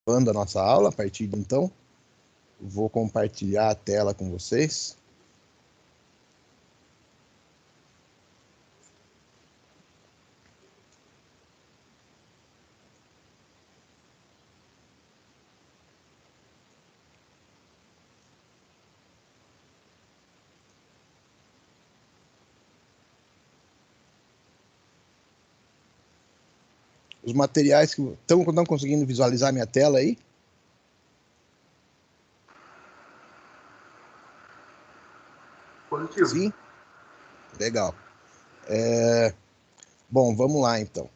a nossa aula a partir de então. Vou compartilhar a tela com vocês. Os materiais que estão conseguindo visualizar minha tela aí? Positivo. Sim? Legal. Bom, vamos lá então.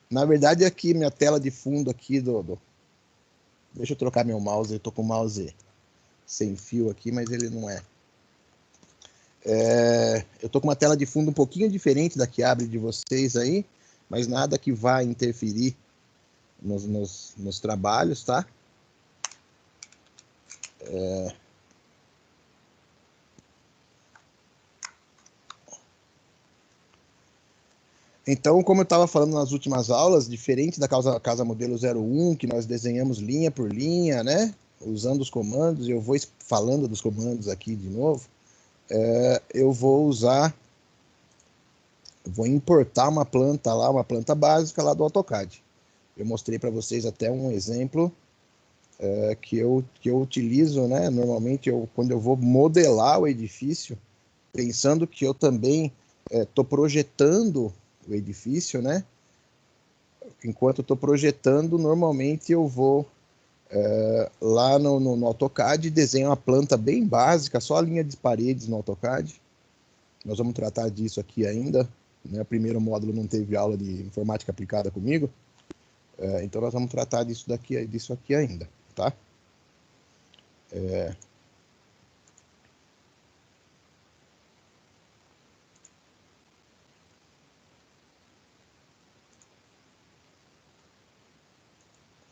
Na verdade, aqui minha tela de fundo aqui Deixa eu trocar meu mouse, eu tô com o mouse sem fio aqui, mas ele não é. Eu tô com uma tela de fundo um pouquinho diferente da que abre de vocês aí, mas nada que vá interferir nos trabalhos, tá? Então, como eu estava falando nas últimas aulas, diferente da casa modelo 01, que nós desenhamos linha por linha, né? Usando os comandos, e eu vou falando dos comandos aqui de novo, eu vou importar uma planta lá, uma planta básica lá do AutoCAD. Eu mostrei para vocês até um exemplo que eu utilizo, né? Normalmente, quando eu vou modelar o edifício, pensando que eu também estou projetando o edifício, né? Enquanto eu estou projetando, normalmente eu vou lá no AutoCAD, desenho uma planta bem básica, só a linha de paredes no AutoCAD. Nós vamos tratar disso aqui ainda. Né? O primeiro módulo não teve aula de informática aplicada comigo, então nós vamos tratar disso aqui ainda, tá?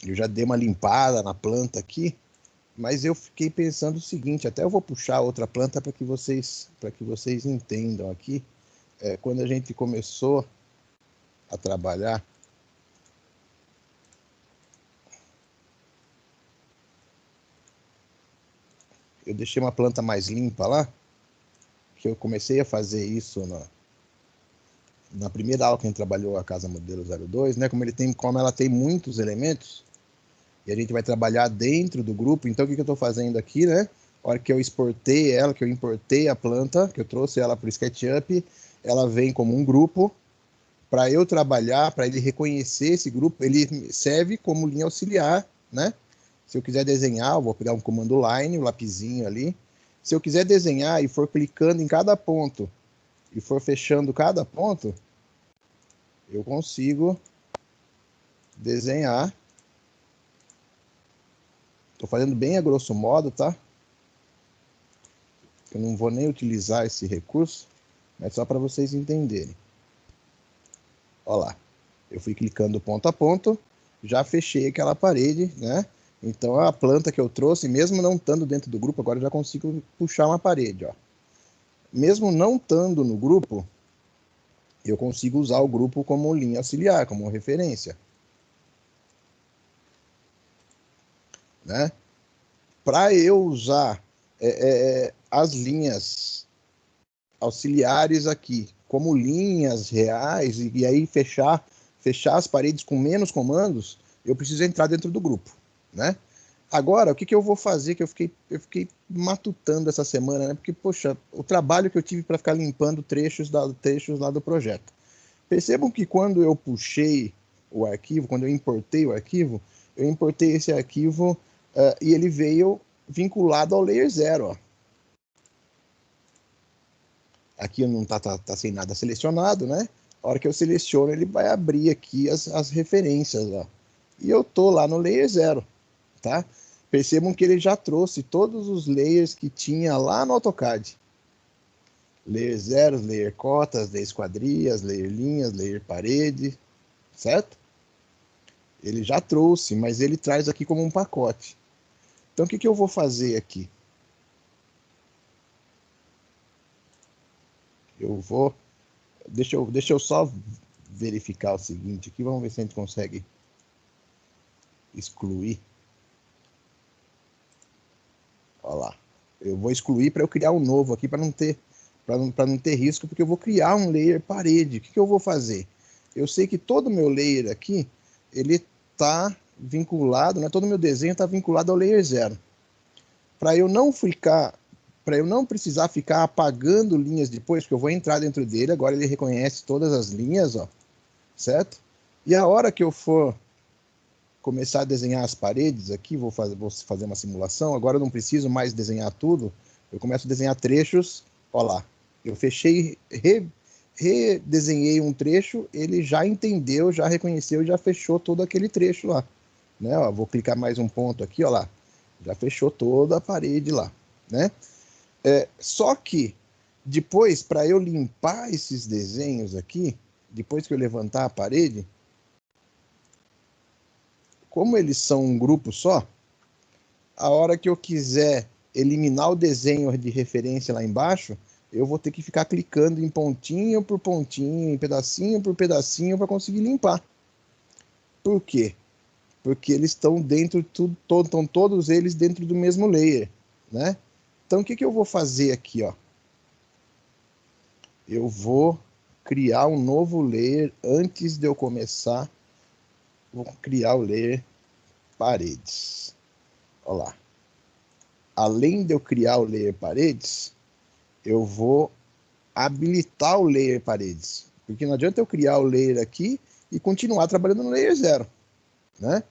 Eu já dei uma limpada na planta aqui, mas eu fiquei pensando o seguinte, até eu vou puxar outra planta para que vocês entendam aqui. Quando a gente começou a trabalhar, eu deixei uma planta mais limpa lá, que eu comecei a fazer isso na primeira aula que a gente trabalhou a casa modelo 02, né? Como ela tem muitos elementos, e a gente vai trabalhar dentro do grupo, então o que eu estou fazendo aqui, né? A hora que eu exportei ela, que eu importei a planta, que eu trouxe ela para o SketchUp, ela vem como um grupo, para eu trabalhar, para ele reconhecer esse grupo, ele serve como linha auxiliar, né? Se eu quiser desenhar, eu vou pegar um comando line, o lapisinho ali. Se eu quiser desenhar e for clicando em cada ponto e for fechando cada ponto, eu consigo desenhar. Estou fazendo bem a grosso modo, tá? Eu não vou nem utilizar esse recurso, mas só para vocês entenderem. Olha lá, eu fui clicando ponto a ponto, já fechei aquela parede, né? Então a planta que eu trouxe, mesmo não estando dentro do grupo, agora eu já consigo puxar uma parede, ó. Mesmo não estando no grupo, eu consigo usar o grupo como linha auxiliar, como referência, né? Para eu usar as linhas auxiliares aqui como linhas reais e aí fechar as paredes com menos comandos, eu preciso entrar dentro do grupo, né? Agora, o que eu vou fazer, que eu fiquei matutando essa semana, né? Porque, poxa, o trabalho que eu tive para ficar limpando trechos lá do projeto. Percebam que quando eu puxei o arquivo, quando eu importei o arquivo, eu importei esse arquivo e ele veio vinculado ao layer 0, ó. Aqui não tá sem nada selecionado, né? A hora que eu seleciono, ele vai abrir aqui as referências, ó. E eu tô lá no layer 0, tá? Percebam que ele já trouxe todos os layers que tinha lá no AutoCAD. Layer 0, layer cotas, layer esquadrias, layer linhas, layer parede, certo? Ele já trouxe, mas ele traz aqui como um pacote. Então, o que eu vou fazer aqui? Eu vou... Deixa eu só verificar o seguinte aqui, vamos ver se a gente consegue excluir. Olha lá. Eu vou excluir para eu criar um novo aqui, para não ter risco, porque eu vou criar um layer parede. O que eu vou fazer? Eu sei que todo meu layer aqui, ele está vinculado, né? Todo o meu desenho está vinculado ao layer 0. Para eu não precisar ficar apagando linhas depois, porque eu vou entrar dentro dele, agora ele reconhece todas as linhas, ó, certo? E a hora que eu for começar a desenhar as paredes aqui, vou fazer uma simulação, agora eu não preciso mais desenhar tudo, eu começo a desenhar trechos, ó lá, eu fechei, redesenhei um trecho, ele já entendeu, já reconheceu e já fechou todo aquele trecho lá, né? Ó, vou clicar mais um ponto aqui, ó lá, já fechou toda a parede lá, né? Só que depois, para eu limpar esses desenhos aqui, depois que eu levantar a parede, como eles são um grupo só, a hora que eu quiser eliminar o desenho de referência lá embaixo, eu vou ter que ficar clicando em pontinho por pontinho, em pedacinho por pedacinho, para conseguir limpar. Por quê? Porque eles estão dentro, estão todos eles dentro do mesmo layer, né? Então, o que eu vou fazer aqui, ó? Eu vou criar um novo layer antes de eu começar. Vou criar o layer paredes. Olha lá. Além de eu criar o layer paredes, eu vou habilitar o layer paredes. Porque não adianta eu criar o layer aqui e continuar trabalhando no layer 0, né?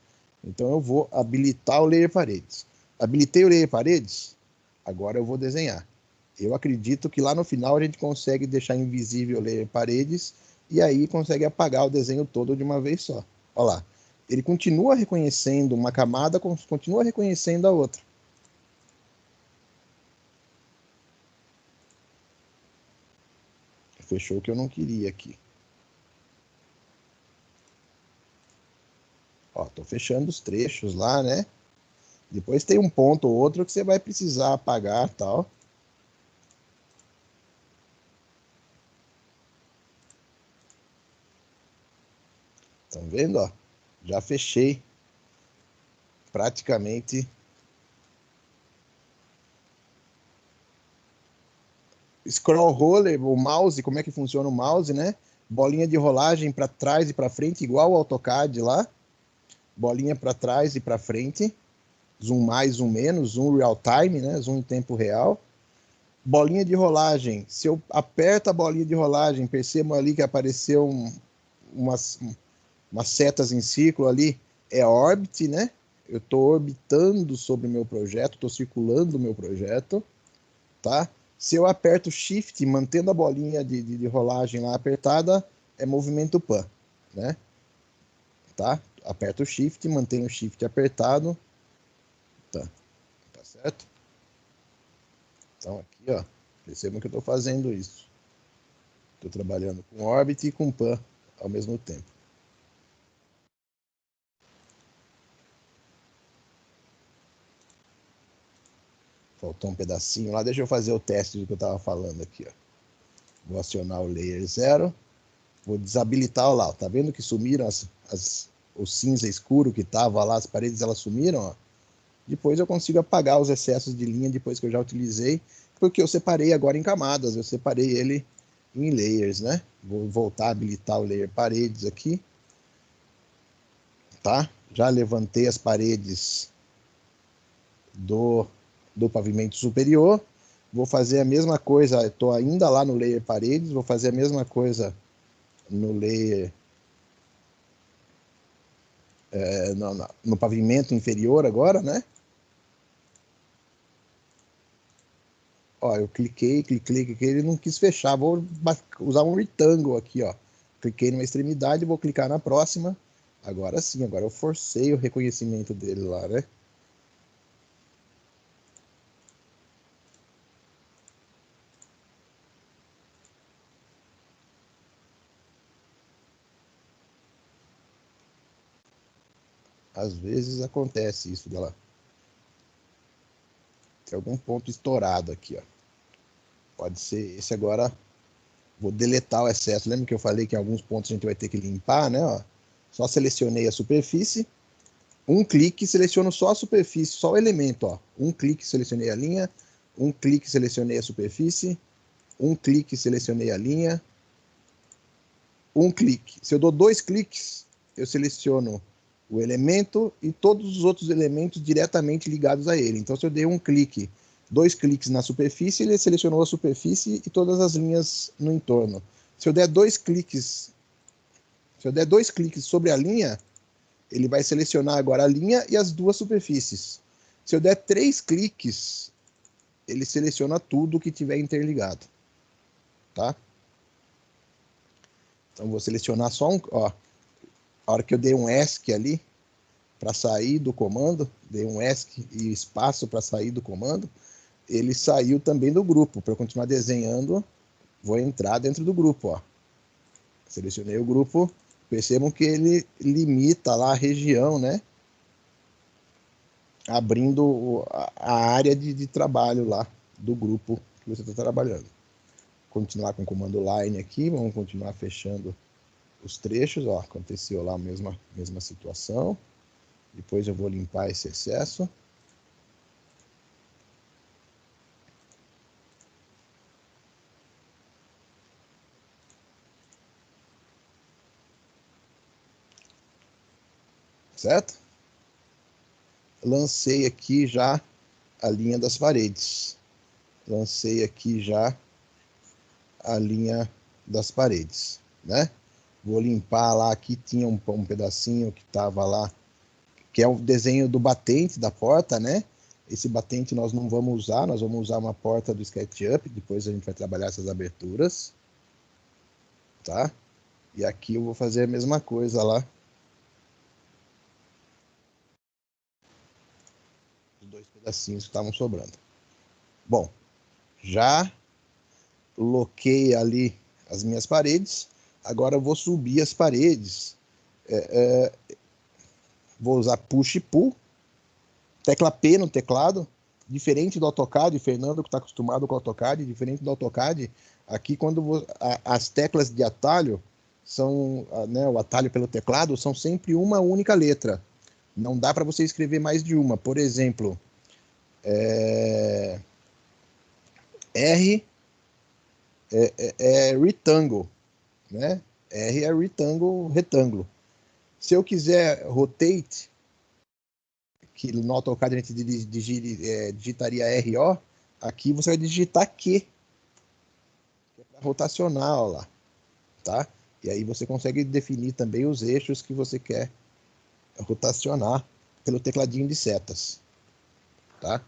Então eu vou habilitar o layer paredes. Habilitei o layer paredes, agora eu vou desenhar. Eu acredito que lá no final a gente consegue deixar invisível o layer paredes e aí consegue apagar o desenho todo de uma vez só. Olha lá. Ele continua reconhecendo uma camada, continua reconhecendo a outra. Fechou o que eu não queria aqui. Ó, tô fechando os trechos lá, né? Depois tem um ponto ou outro que você vai precisar apagar tal. Estão vendo, ó? Já fechei praticamente. Scroll roller, o mouse, como é que funciona o mouse, né? Bolinha de rolagem para trás e para frente, igual o AutoCAD lá. Bolinha para trás e para frente. Zoom mais, zoom menos, zoom real time, né? Zoom em tempo real. Bolinha de rolagem. Se eu aperto a bolinha de rolagem, percebo ali que apareceu umas setas em círculo ali. É orbit, né? Eu estou orbitando sobre o meu projeto, estou circulando o meu projeto, tá? Se eu aperto Shift, mantendo a bolinha de rolagem lá apertada, é movimento pan, né? Tá? Aperto o Shift, mantenho o Shift apertado, tá certo? Então aqui, ó, percebam que eu estou fazendo isso. Estou trabalhando com Orbit e com pan ao mesmo tempo. Faltou um pedacinho lá, deixa eu fazer o teste do que eu estava falando aqui, ó. Vou acionar o Layer 0. Vou desabilitar, olha lá, tá vendo que sumiram o cinza escuro que tava lá, as paredes elas sumiram, ó. Depois eu consigo apagar os excessos de linha depois que eu já utilizei, porque eu separei agora em camadas, eu separei ele em layers, né? Vou voltar a habilitar o layer paredes aqui, tá? Já levantei as paredes do pavimento superior, vou fazer a mesma coisa, estou ainda lá no layer paredes, vou fazer a mesma coisa no layer no pavimento inferior agora, né? Ó, eu cliquei, ele não quis fechar. Vou usar um retângulo aqui, ó. Cliquei numa extremidade, vou clicar na próxima. Agora sim, agora eu forcei o reconhecimento dele lá, né? Às vezes acontece isso, galera. Tem algum ponto estourado aqui, ó. Pode ser esse agora. Vou deletar o excesso. Lembra que eu falei que em alguns pontos a gente vai ter que limpar, né? Ó. Só selecionei a superfície. Um clique, seleciono só a superfície, só o elemento, ó. Um clique, selecionei a linha. Um clique, selecionei a superfície. Um clique, selecionei a linha. Um clique. Se eu dou 2 cliques, eu seleciono o elemento e todos os outros elementos diretamente ligados a ele. Então, se eu der um clique, 2 cliques na superfície, ele selecionou a superfície e todas as linhas no entorno. Se eu der 2 cliques, sobre a linha, ele vai selecionar agora a linha e as duas superfícies. Se eu der 3 cliques, ele seleciona tudo que tiver interligado, tá? Então, vou selecionar só um, ó, a hora que eu dei um ESC ali, para sair do comando, dei um ESC e espaço para sair do comando, ele saiu também do grupo. Para eu continuar desenhando, vou entrar dentro do grupo, ó. Selecionei o grupo, percebam que ele limita lá a região, né? Abrindo a área de trabalho lá do grupo que você está trabalhando. Continuar com o comando line aqui, vamos continuar fechando os trechos, ó, aconteceu lá a mesma situação. Depois eu vou limpar esse excesso. Certo? Lancei aqui já a linha das paredes. Lancei aqui já a linha das paredes, né? Vou limpar lá, aqui tinha um pedacinho que estava lá, que é o desenho do batente da porta, né? Esse batente nós não vamos usar, nós vamos usar uma porta do SketchUp, depois a gente vai trabalhar essas aberturas, tá? E aqui eu vou fazer a mesma coisa lá. Os 2 pedacinhos que estavam sobrando. Bom, já loquei ali as minhas paredes, agora eu vou subir as paredes. Vou usar Push e Pull, tecla P no teclado, diferente do AutoCAD, Fernando que está acostumado com o AutoCAD, diferente do AutoCAD, aqui quando as teclas de atalho são, né, o atalho pelo teclado, são sempre uma única letra. Não dá para você escrever mais de uma. Por exemplo, R é rectangle, né? R é rectangle, retângulo. Se eu quiser rotate, que no AutoCAD a gente digitaria RO, aqui você vai digitar Q, que é para rotacionar, ó lá, tá? E aí você consegue definir também os eixos que você quer rotacionar pelo tecladinho de setas, tá?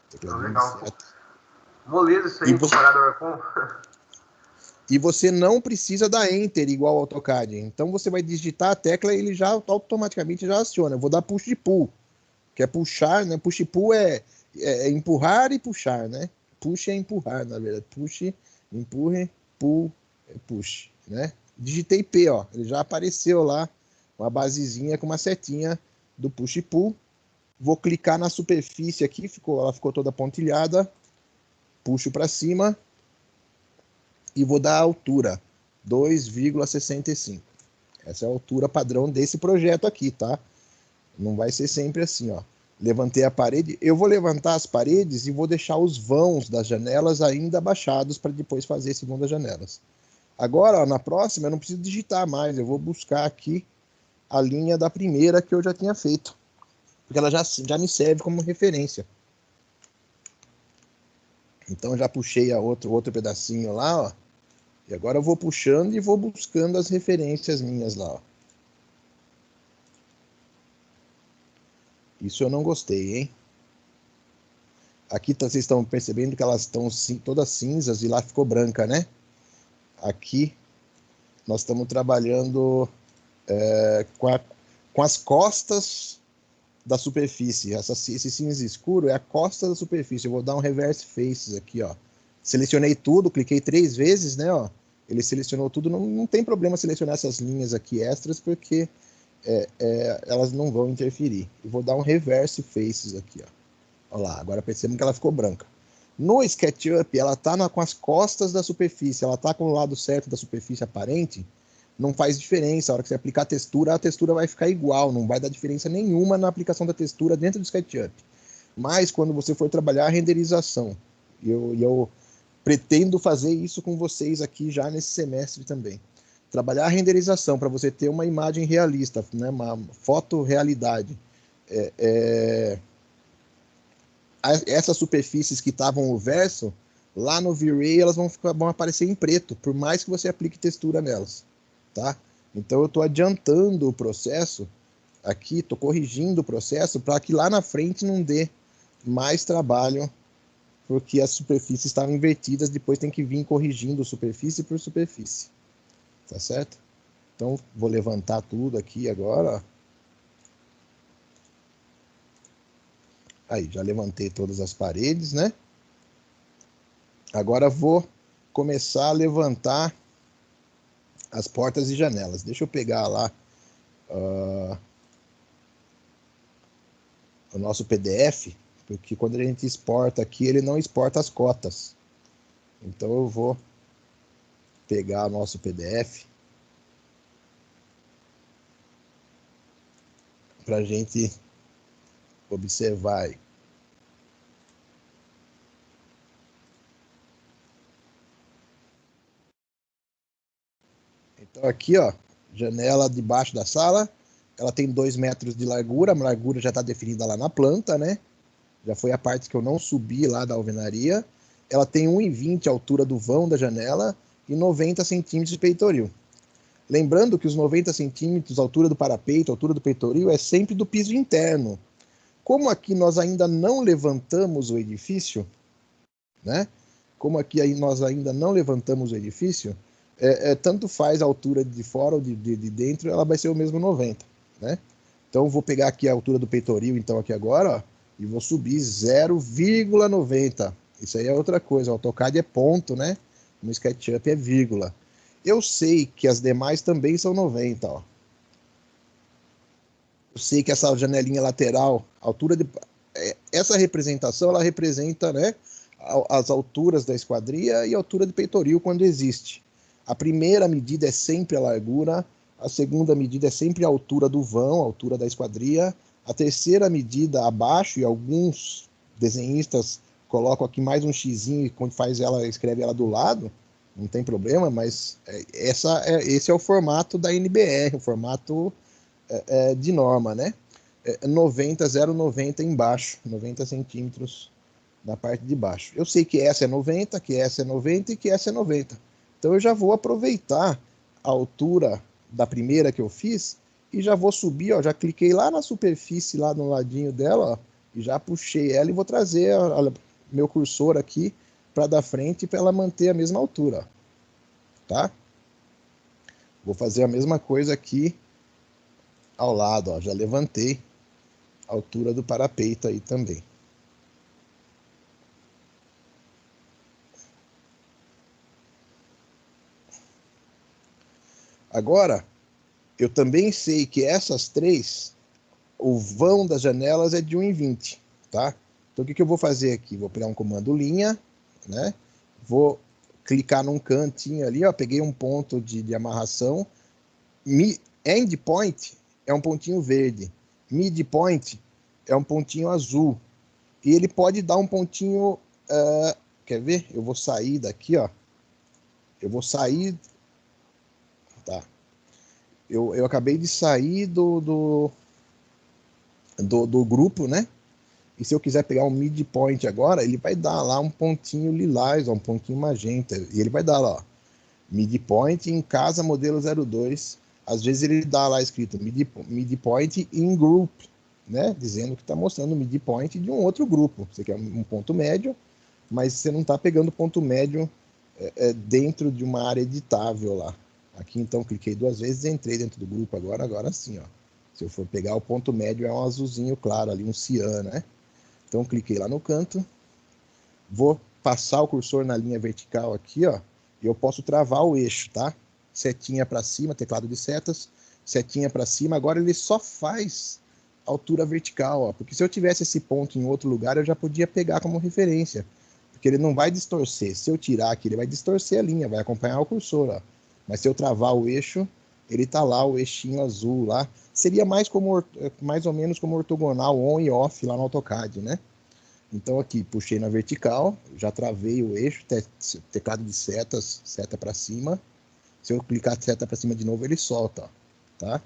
Tecladinho legal. de setas. Moleza isso aí comparado ao Arcon. E você não precisa dar Enter igual ao AutoCAD. Então você vai digitar a tecla e ele já automaticamente já aciona. Eu vou dar Push e Pull, que é puxar, né? Push e Pull é empurrar e puxar, né? Push é empurrar, na verdade. Push, empurre, pull, push, né? Digitei P, ó. Ele já apareceu lá, uma basezinha com uma setinha do Push e Pull. Vou clicar na superfície aqui, ela ficou toda pontilhada. Puxo para cima e vou dar a altura, 2,65. Essa é a altura padrão desse projeto aqui, tá? Não vai ser sempre assim, ó. Levantei a parede. Eu vou levantar as paredes e vou deixar os vãos das janelas ainda abaixados para depois fazer esse vão das janelas. Agora, ó, na próxima, eu não preciso digitar mais. Eu vou buscar aqui a linha da primeira que eu já tinha feito. Porque ela já me serve como referência. Então, já puxei outro pedacinho lá, ó. E agora eu vou puxando e vou buscando as referências minhas lá, ó. Isso eu não gostei, hein? Aqui vocês estão percebendo que elas estão todas cinzas e lá ficou branca, né? Aqui nós estamos trabalhando com as costas da superfície. Esse cinza escuro é a costa da superfície. Eu vou dar um reverse faces aqui, ó. Selecionei tudo, cliquei 3 vezes, né? Ó. Ele selecionou tudo. Não tem problema selecionar essas linhas aqui extras, porque elas não vão interferir. Eu vou dar um reverse faces aqui, ó. Olha lá, agora percebemos que ela ficou branca. No SketchUp, ela está com as costas da superfície, ela está com o lado certo da superfície aparente, não faz diferença. A hora que você aplicar a textura vai ficar igual, não vai dar diferença nenhuma na aplicação da textura dentro do SketchUp. Mas quando você for trabalhar a renderização, eu pretendo fazer isso com vocês aqui já nesse semestre também. Trabalhar a renderização para você ter uma imagem realista, né, uma fotorrealidade. Essas superfícies que estavam no verso, lá no V-Ray elas vão aparecer em preto, por mais que você aplique textura nelas. Tá? Então eu estou adiantando o processo aqui, estou corrigindo o processo para que lá na frente não dê mais trabalho, porque as superfícies estavam invertidas, depois tem que vir corrigindo superfície por superfície. Tá certo? Então vou levantar tudo aqui agora. Aí, já levantei todas as paredes, né? Agora vou começar a levantar as portas e janelas. Deixa eu pegar lá o nosso PDF, porque quando a gente exporta aqui, ele não exporta as cotas. Então eu vou pegar o nosso PDF para a gente observar aí. Então aqui, ó, janela debaixo da sala, ela tem 2 metros de largura, a largura já está definida lá na planta, né? Já foi a parte que eu não subi lá da alvenaria. Ela tem 1,20 a altura do vão da janela e 90 centímetros de peitoril. Lembrando que os 90 centímetros, a altura do parapeito, a altura do peitoril, é sempre do piso interno. Como aqui nós ainda não levantamos o edifício, né? Como aqui nós ainda não levantamos o edifício, tanto faz a altura de fora ou de dentro, ela vai ser o mesmo 90, né? Então vou pegar aqui a altura do peitoril, então aqui agora, ó, e vou subir 0,90. Isso aí é outra coisa, o AutoCAD é ponto, né? No SketchUp é vírgula. Eu sei que as demais também são 90, ó. Eu sei que essa janelinha lateral, altura de... essa representação, ela representa, né, as alturas da esquadria e a altura de peitoril quando existe. A primeira medida é sempre a largura, a segunda medida é sempre a altura do vão, a altura da esquadria, a terceira medida abaixo, e alguns desenhistas colocam aqui mais um xizinho e quando faz ela, escreve ela do lado, não tem problema, mas esse é o formato da NBR, o formato de norma, né? 0,90 embaixo, 90 centímetros na parte de baixo. Eu sei que essa é 90, que essa é 90 e que essa é 90. Então eu já vou aproveitar a altura da primeira que eu fiz e já vou subir, ó, já cliquei lá na superfície, lá no ladinho dela, ó, e já puxei ela e vou trazer meu cursor aqui para da frente para ela manter a mesma altura, ó, tá? Vou fazer a mesma coisa aqui ao lado, ó, já levantei a altura do parapeito aí também. Agora, eu também sei que essas três, o vão das janelas é de 1,20, tá? Então o que eu vou fazer aqui? Vou pegar um comando linha, né? Vou clicar num cantinho ali, ó, peguei um ponto de amarração. Endpoint é um pontinho verde. Midpoint é um pontinho azul. E ele pode dar um pontinho... quer ver? Eu vou sair daqui, ó. Eu vou sair... Tá. Eu acabei de sair do grupo, né? E se eu quiser pegar um midpoint agora, ele vai dar lá um pontinho lilás, um pontinho magenta. E ele vai dar lá, ó, midpoint em casa modelo 02. Às vezes ele dá lá escrito midpoint in group, né? Dizendo que está mostrando midpoint de um outro grupo. Você quer um ponto médio, mas você não está pegando ponto médio dentro de uma área editável lá. Aqui então cliquei 2 vezes e entrei dentro do grupo agora sim, ó. Se eu for pegar o ponto médio é um azulzinho claro ali, um cian, né? Então cliquei lá no canto, vou passar o cursor na linha vertical aqui, ó, e eu posso travar o eixo, tá? Setinha para cima, teclado de setas, setinha para cima. Agora ele só faz altura vertical, ó, porque se eu tivesse esse ponto em outro lugar, eu já podia pegar como referência, porque ele não vai distorcer. Se eu tirar aqui, ele vai distorcer a linha, vai acompanhar o cursor, ó. Mas se eu travar o eixo, ele tá lá, o eixinho azul lá. Seria mais ou menos como ortogonal on e off lá no AutoCAD, né? Então aqui, puxei na vertical, já travei o eixo, teclado de setas, seta para cima. Se eu clicar seta para cima de novo, ele solta, ó, tá?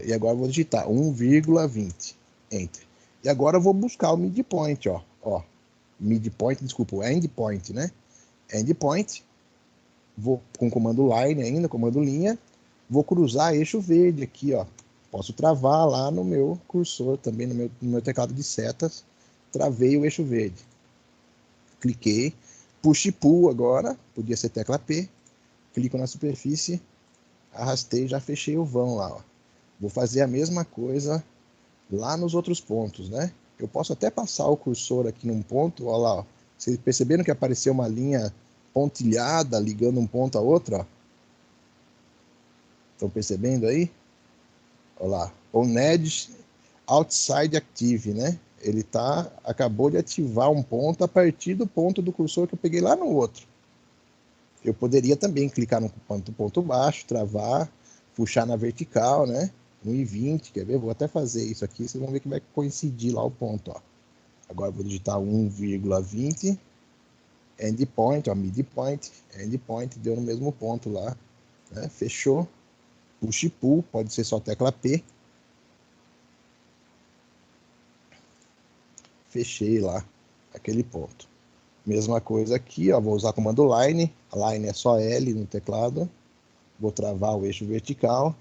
E agora eu vou digitar 1,20, Enter. E agora eu vou buscar o midpoint, ó. Midpoint, desculpa, o endpoint, né? Endpoint. Vou com comando line ainda, comando linha. Vou cruzar eixo verde aqui, ó. Posso travar lá no meu cursor, também no meu teclado de setas. Travei o eixo verde. Cliquei. Push e pull agora, podia ser tecla P. Clico na superfície, arrastei, já fechei o vão lá, ó. Vou fazer a mesma coisa lá nos outros pontos, né? Eu posso até passar o cursor aqui num ponto, ó lá, ó. Vocês perceberam que apareceu uma linha pontilhada ligando um ponto a outro, ó? Estão percebendo aí? Olha lá, on edge outside active, né? Ele acabou de ativar um ponto a partir do ponto do cursor que eu peguei lá no outro. Eu poderia também clicar no ponto baixo, travar, puxar na vertical, né? 1,20, quer ver? Vou até fazer isso aqui, vocês vão ver que vai coincidir lá o ponto, ó. Agora eu vou digitar 1,20, endpoint, ó, midpoint, endpoint, deu no mesmo ponto lá, né? Fechou. Push e pull, pode ser só tecla P. Fechei lá aquele ponto. Mesma coisa aqui, ó, vou usar comando line. A line é só L no teclado. Vou travar o eixo vertical,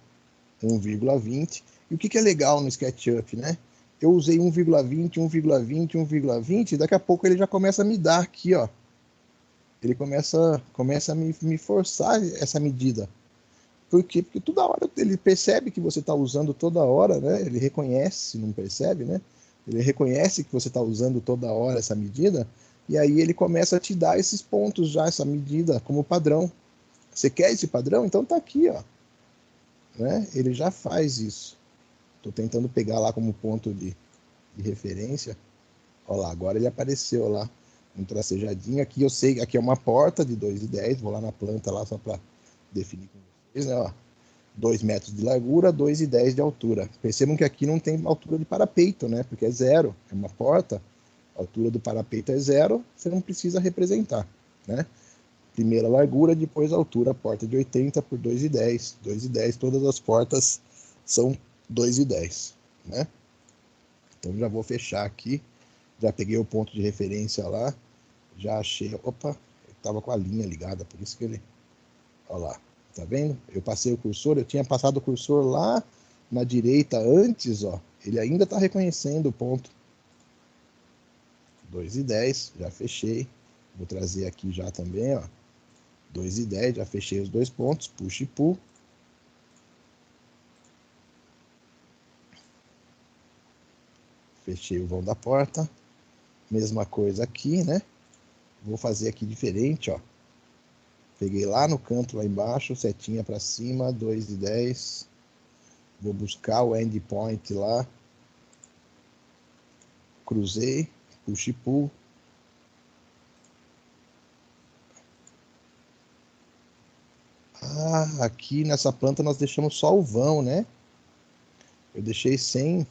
1,20. E o que é legal no SketchUp, né? Eu usei 1,20, 1,20, 1,20, daqui a pouco ele já começa a me dar aqui, ó. Ele começa a me forçar essa medida. Por quê? Porque toda hora ele percebe que você está usando toda hora, né? Ele reconhece, não percebe, né? Ele reconhece que você está usando toda hora essa medida, e aí ele começa a te dar esses pontos já, essa medida como padrão. Você quer esse padrão? Então tá aqui, ó. Né? Ele já faz isso. Estou tentando pegar lá como ponto de referência. Olha lá, agora ele apareceu lá, um tracejadinho. Aqui eu sei, aqui é uma porta de 2,10. Vou lá na planta lá só para definir com vocês, né? Ó, 2 metros de largura, 2,10 de altura. Percebam que aqui não tem altura de parapeito, né? Porque é zero, é uma porta. A altura do parapeito é zero, você não precisa representar, né? Primeira largura, depois a altura, porta de 80 por 2,10. 2,10, todas as portas são 2,10, né? Então já vou fechar aqui. Já peguei o ponto de referência lá. Já achei. Opa, estava com a linha ligada, por isso que ele. Olha lá, tá vendo? Eu passei o cursor, eu tinha passado o cursor lá na direita antes, ó. Ele ainda está reconhecendo o ponto. 2,10, já fechei. Vou trazer aqui já também, ó. 2,10, já fechei os dois pontos, push e pull. Fechei o vão da porta. Mesma coisa aqui, né? Vou fazer aqui diferente, ó. Peguei lá no canto, lá embaixo, setinha para cima, 2,10. Vou buscar o endpoint lá. Cruzei, push e pull. Ah, aqui nessa planta nós deixamos só o vão, né? Eu deixei sem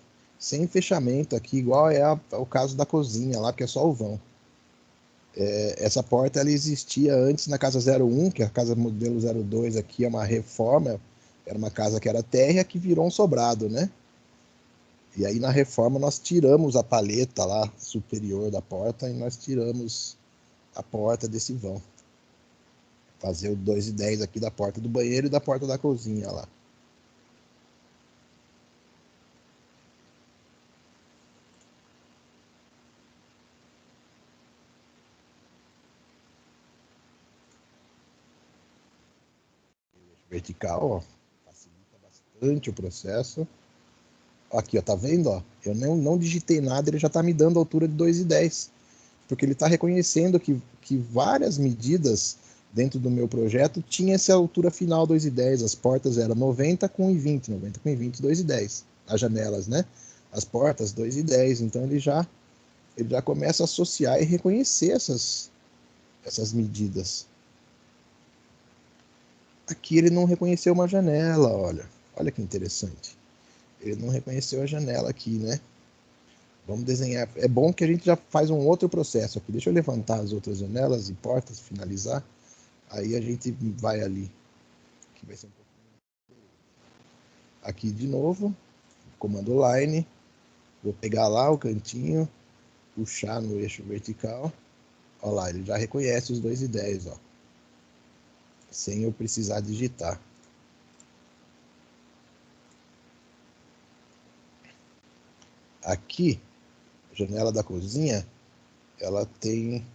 fechamento aqui, igual o caso da cozinha lá, que é só o vão. Essa porta ela existia antes na casa 01, que é a casa modelo 02 aqui, é uma reforma, era uma casa que era térrea que virou um sobrado, né? E aí na reforma nós tiramos a paleta lá superior da porta e nós tiramos a porta desse vão. Fazer o 2,10 aqui da porta do banheiro e da porta da cozinha lá. Vertical, ó, facilita bastante o processo. Aqui, ó, tá vendo? Ó? Eu não digitei nada, ele já tá me dando a altura de 2,10. Porque ele está reconhecendo que várias medidas dentro do meu projeto tinha essa altura final 2,10. As portas eram 90 com 1,20, 90 com 1,20, 2,10. As janelas, né? As portas 2,10. Então ele já começa a associar e reconhecer essas medidas. Aqui ele não reconheceu uma janela, olha. Olha que interessante. Ele não reconheceu a janela aqui, né? Vamos desenhar. É bom que a gente já faz um outro processo aqui. Deixa eu levantar as outras janelas e portas, finalizar. Aí a gente vai ali. Aqui vai ser um pouquinho. Aqui de novo, comando line. Vou pegar lá o cantinho, puxar no eixo vertical. Olha lá, ele já reconhece os 2,10, ó. Sem eu precisar digitar. Aqui, a janela da cozinha, ela tem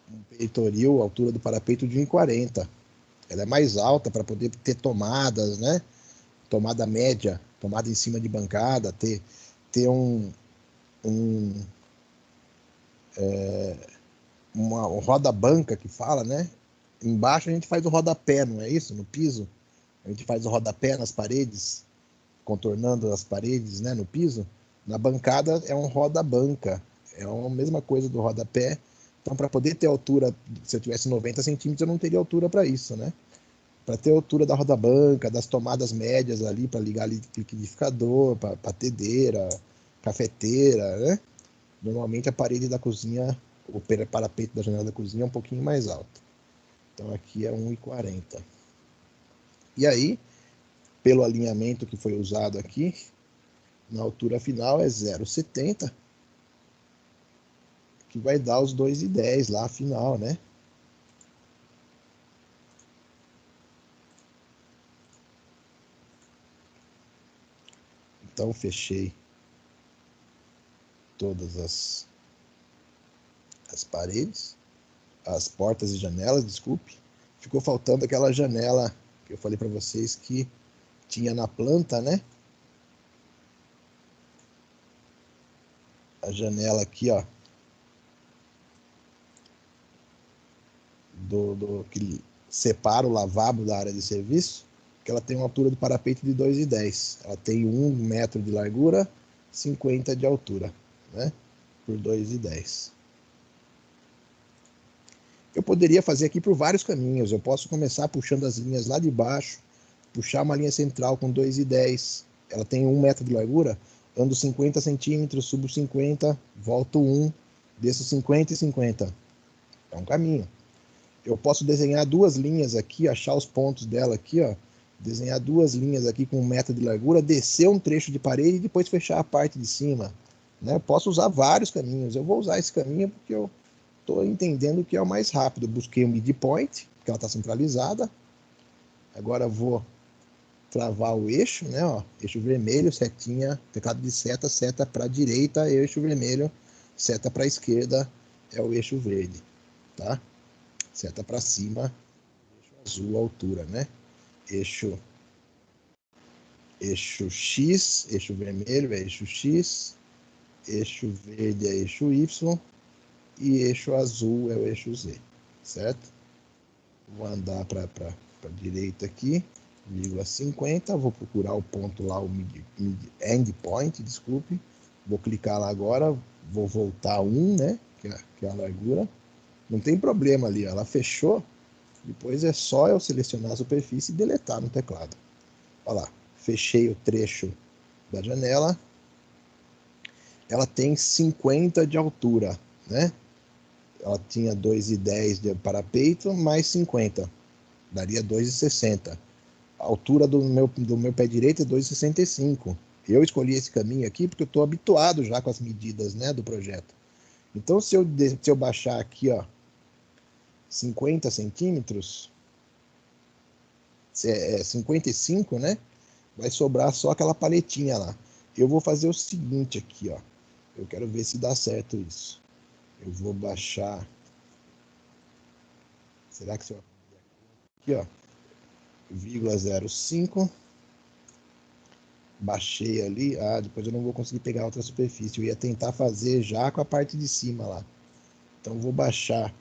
um peitoril, altura do parapeito de 1,40. Ela é mais alta para poder ter tomadas, né? Tomada média, tomada em cima de bancada, ter uma roda-banca que fala, né? Embaixo a gente faz o rodapé, não é isso? No piso. A gente faz o rodapé nas paredes, contornando as paredes, né? No piso. Na bancada é um roda-banca. É a mesma coisa do rodapé. Então, para poder ter altura, se eu tivesse 90 centímetros, eu não teria altura para isso, né? Para ter a altura da roda-banca, das tomadas médias ali, para ligar liquidificador, para batedeira, cafeteira, né? Normalmente a parede da cozinha, o parapeito da janela da cozinha é um pouquinho mais alto. Então aqui é 1,40. E aí, pelo alinhamento que foi usado aqui, na altura final é 0,70, que vai dar os 2,10 lá final, né? Então fechei todas as paredes, as portas e janelas, desculpe. Ficou faltando aquela janela que eu falei para vocês que tinha na planta, né? A janela aqui, ó, que separa o lavabo da área de serviço, que ela tem uma altura do parapeito de 2,10. Ela tem 1 metro de largura, 50 de altura, né? Por 2,10. Eu poderia fazer aqui por vários caminhos. Eu posso começar puxando as linhas lá de baixo, puxar uma linha central com 2,10. Ela tem 1 metro de largura, ando 50 centímetros, subo 50, volto 1, desço 50 e 50. É um caminho. Eu posso desenhar duas linhas aqui, achar os pontos dela aqui, ó. Desenhar duas linhas aqui com 1 metro de largura, descer um trecho de parede e depois fechar a parte de cima. Né? Eu posso usar vários caminhos. Eu vou usar esse caminho porque eu estou entendendo que é o mais rápido. Eu busquei um midpoint, porque ela está centralizada. Agora vou travar o eixo, né? Ó, eixo vermelho, setinha, teclado de seta, seta para a direita, eixo vermelho, seta para a esquerda é o eixo verde, tá? Seta para cima, eixo azul, altura, né? Eixo X, eixo vermelho é eixo X, eixo verde é eixo Y e eixo azul é o eixo Z, certo? Vou andar para a direita aqui, 0,50, vou procurar o ponto lá, o endpoint, desculpe. Vou clicar lá agora, vou voltar 1, né? Que é a largura. Não tem problema ali, ela fechou. Depois é só eu selecionar a superfície e deletar no teclado. Olha lá, fechei o trecho da janela. Ela tem 50 de altura, né? Ela tinha 2,10 de parapeito, mais 50. Daria 2,60. A altura do meu pé direito é 2,65. Eu escolhi esse caminho aqui porque eu estou habituado já com as medidas, né, do projeto. Então, se eu baixar aqui, ó, 50 centímetros, 55, né? Vai sobrar só aquela paletinha lá. Eu vou fazer o seguinte aqui, ó. Eu quero ver se dá certo isso. Eu vou baixar. Será que se eu aqui, ó, 0,05. Baixei ali. Ah, depois eu não vou conseguir pegar outra superfície. Eu ia tentar fazer já com a parte de cima lá. Então eu vou baixar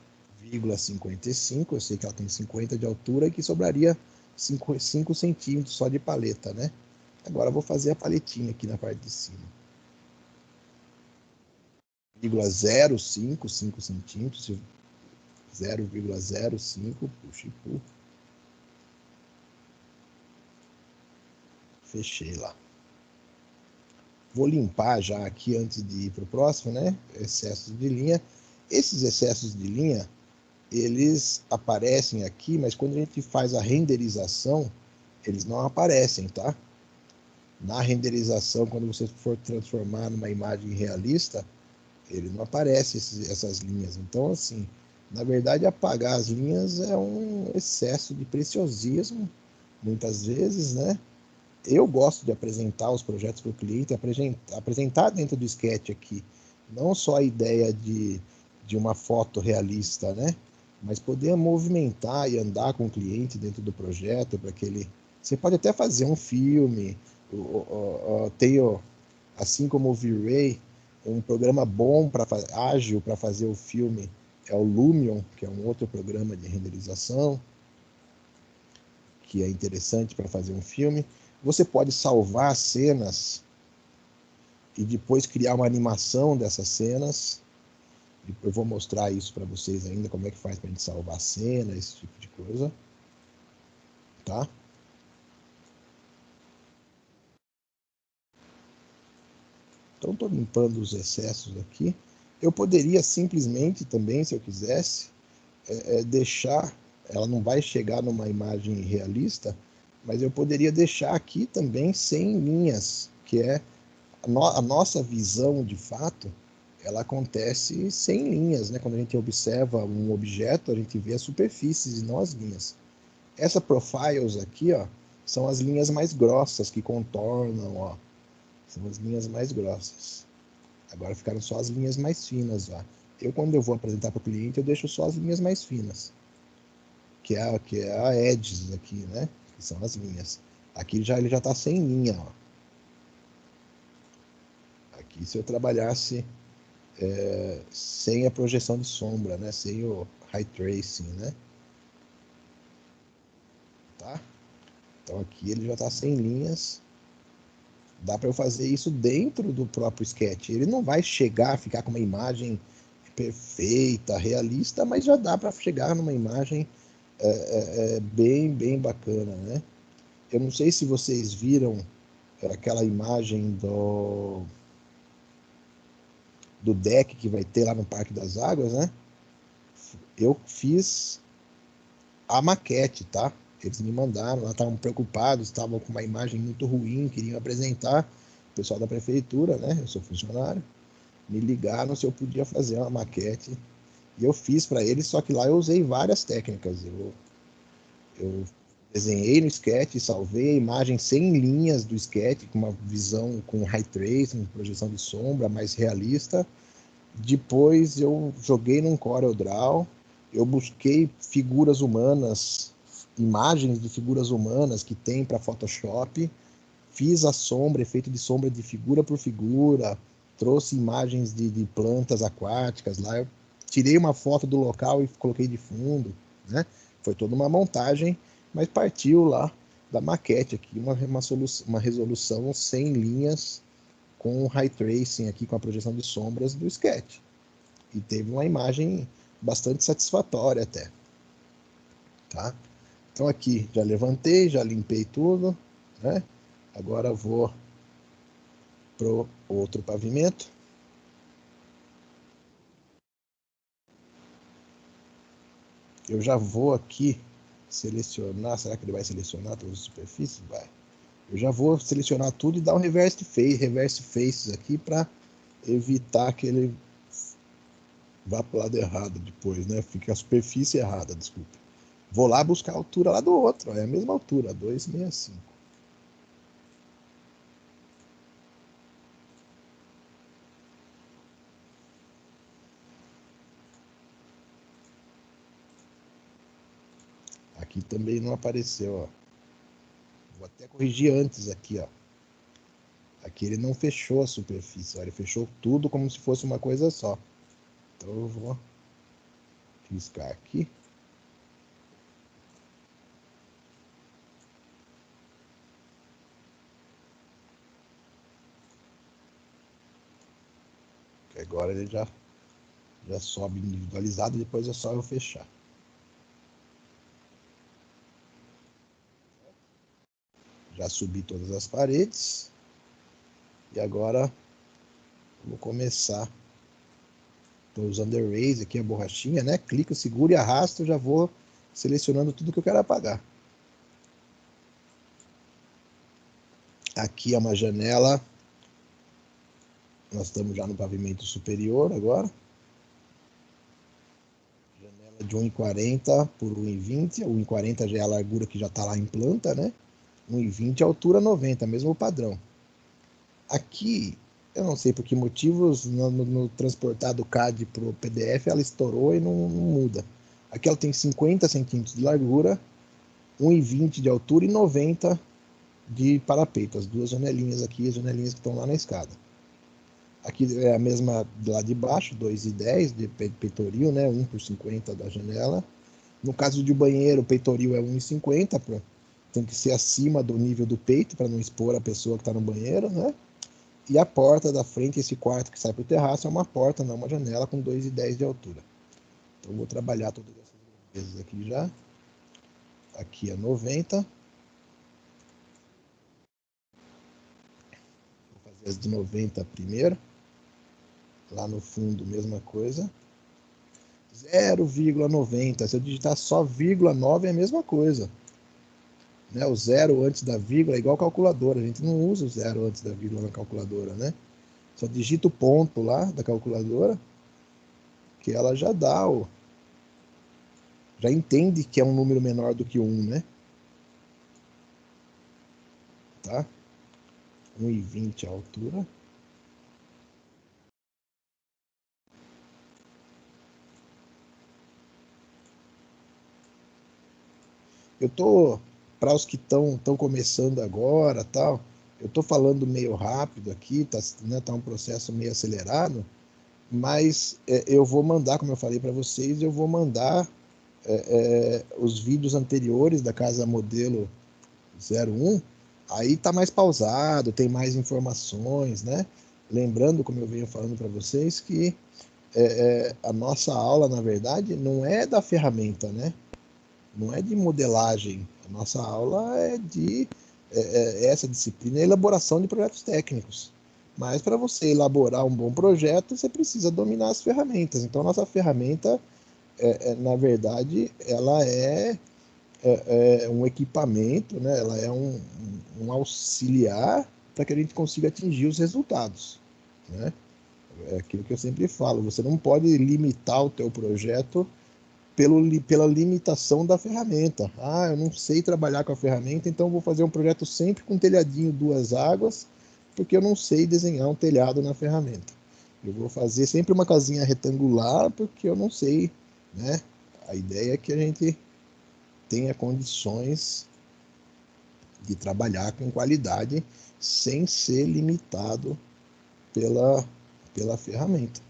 0,55. Eu sei que ela tem 50 de altura e que sobraria 5 centímetros só de paleta, né? Agora eu vou fazer a paletinha aqui na parte de cima. 0,05, 5 centímetros. 0,05, puxa e pull. Fechei lá. Vou limpar já aqui antes de ir para o próximo, né? Excessos de linha. Esses excessos de linha, eles aparecem aqui, mas quando a gente faz a renderização, eles não aparecem, tá? Na renderização, quando você for transformar numa imagem realista, ele não aparece essas linhas. Então, assim, na verdade, apagar as linhas é um excesso de preciosismo, muitas vezes, né? Eu gosto de apresentar os projetos para o cliente, apresentar dentro do sketch aqui, não só a ideia de uma foto realista, né? Mas poder movimentar e andar com o cliente dentro do projeto para que ele... Você pode até fazer um filme, assim como o V-Ray, um programa bom, ágil para fazer o filme é o Lumion, que é um outro programa de renderização, que é interessante para fazer um filme. Você pode salvar cenas e depois criar uma animação dessas cenas. Eu vou mostrar isso para vocês ainda, como é que faz para a gente salvar cena, esse tipo de coisa. Tá? Então, estou limpando os excessos aqui. Eu poderia simplesmente também, se eu quisesse, deixar... Ela não vai chegar numa imagem realista, mas eu poderia deixar aqui também sem linhas, que é a nossa visão de fato, ela acontece sem linhas, né? Quando a gente observa um objeto, a gente vê as superfícies e não as linhas. Essa profiles aqui, ó, são as linhas mais grossas que contornam, ó. São as linhas mais grossas. Agora ficaram só as linhas mais finas, ó. Quando eu vou apresentar para o cliente, eu deixo só as linhas mais finas, que é a edges aqui, né? Que são as linhas. Aqui ele já está sem linha, ó. Aqui, se eu trabalhasse sem a projeção de sombra, né? Sem o high tracing, né? Tá? Então aqui ele já está sem linhas. Dá para eu fazer isso dentro do próprio sketch. Ele não vai chegar a ficar com uma imagem perfeita, realista, mas já dá para chegar numa imagem bem bacana, né? Eu não sei se vocês viram aquela imagem do deck que vai ter lá no Parque das Águas, né? Eu fiz a maquete, tá? Eles me mandaram, lá estavam preocupados, estavam com uma imagem muito ruim, queriam apresentar. O pessoal da prefeitura, né? Eu sou funcionário. Me ligaram se eu podia fazer uma maquete. E eu fiz para eles, só que lá eu usei várias técnicas. Eu desenhei no sketch, salvei a imagem sem linhas do sketch, com uma visão com high tracing, projeção de sombra mais realista. Depois eu joguei num CorelDRAW, eu busquei figuras humanas, imagens de figuras humanas que tem para Photoshop, fiz a sombra, efeito de sombra de figura por figura, trouxe imagens de plantas aquáticas lá, eu tirei uma foto do local e coloquei de fundo, né? Foi toda uma montagem, mas partiu lá da maquete aqui, uma resolução sem linhas, com high tracing aqui, com a projeção de sombras do sketch. E teve uma imagem bastante satisfatória até. Tá? Então aqui já levantei, já limpei tudo, né? Agora vou pro outro pavimento. Eu já vou aqui selecionar, será que ele vai selecionar todas as superfícies? Vai. Eu já vou selecionar tudo e dar um reverse faces aqui para evitar que ele vá para o lado errado depois, né? Fique a superfície errada, desculpa. Vou lá buscar a altura lá do outro, é a mesma altura, 265. Aqui também não apareceu, ó. Vou até corrigir antes aqui, ó. Aqui ele não fechou a superfície, ó. Ele fechou tudo como se fosse uma coisa só. Então eu vou riscar aqui. Agora ele já Já sobe individualizado, depois é só eu fechar. Já subi todas as paredes. E agora vou começar. Estou usando Erase aqui, a borrachinha, né? Clico, seguro e arrasto, já vou selecionando tudo que eu quero apagar. Aqui é uma janela. Nós estamos já no pavimento superior agora. Janela de 1,40 por 1,20. 1,40 já é a largura que já está lá em planta, né? 1,20 a altura 90, mesmo padrão. Aqui, eu não sei por que motivos, no transportar do CAD para o PDF, ela estourou e não muda. Aqui ela tem 50 centímetros de largura, 1,20 de altura e 90 de parapeito. As duas janelinhas aqui, as janelinhas que estão lá na escada. Aqui é a mesma lá de baixo, 2,10 de peitoril, né? 1 por 50 da janela. No caso de banheiro, o peitoril é 1,50, tem que ser acima do nível do peito para não expor a pessoa que está no banheiro, né? E a porta da frente, esse quarto que sai para o terraço, é uma porta, não uma janela, com 2,10 de altura. Então eu vou trabalhar todas essas vezes aqui já. Aqui é 90. Vou fazer as de 90 primeiro. Lá no fundo, mesma coisa. 0,90. Se eu digitar só vírgula 9 é a mesma coisa. Né? O zero antes da vírgula é igual calculadora. A gente não usa o zero antes da vírgula na calculadora, né? Só digita o ponto lá da calculadora, que ela já dá já entende que é um número menor do que 1, né? Tá? 1,20 a altura. Eu tô, para os que estão começando agora, tal, eu tô falando meio rápido aqui, tá, né, tá um processo meio acelerado, mas eu vou mandar, como eu falei para vocês, eu vou mandar os vídeos anteriores da Casa Modelo 01, aí tá mais pausado, tem mais informações, né? Lembrando, como eu venho falando para vocês, que a nossa aula, na verdade, não é da ferramenta, né? Não é de modelagem. A nossa aula é de essa disciplina é elaboração de projetos técnicos. Mas para você elaborar um bom projeto, você precisa dominar as ferramentas. Então, a nossa ferramenta, na verdade, ela é um equipamento, né? Ela é um auxiliar para que a gente consiga atingir os resultados, né? É aquilo que eu sempre falo, você não pode limitar o teu projeto pela limitação da ferramenta. Ah, eu não sei trabalhar com a ferramenta, então vou fazer um projeto sempre com telhadinho, duas águas, porque eu não sei desenhar um telhado na ferramenta. Eu vou fazer sempre uma casinha retangular, porque eu não sei, né? A ideia é que a gente tenha condições de trabalhar com qualidade sem ser limitado pela ferramenta.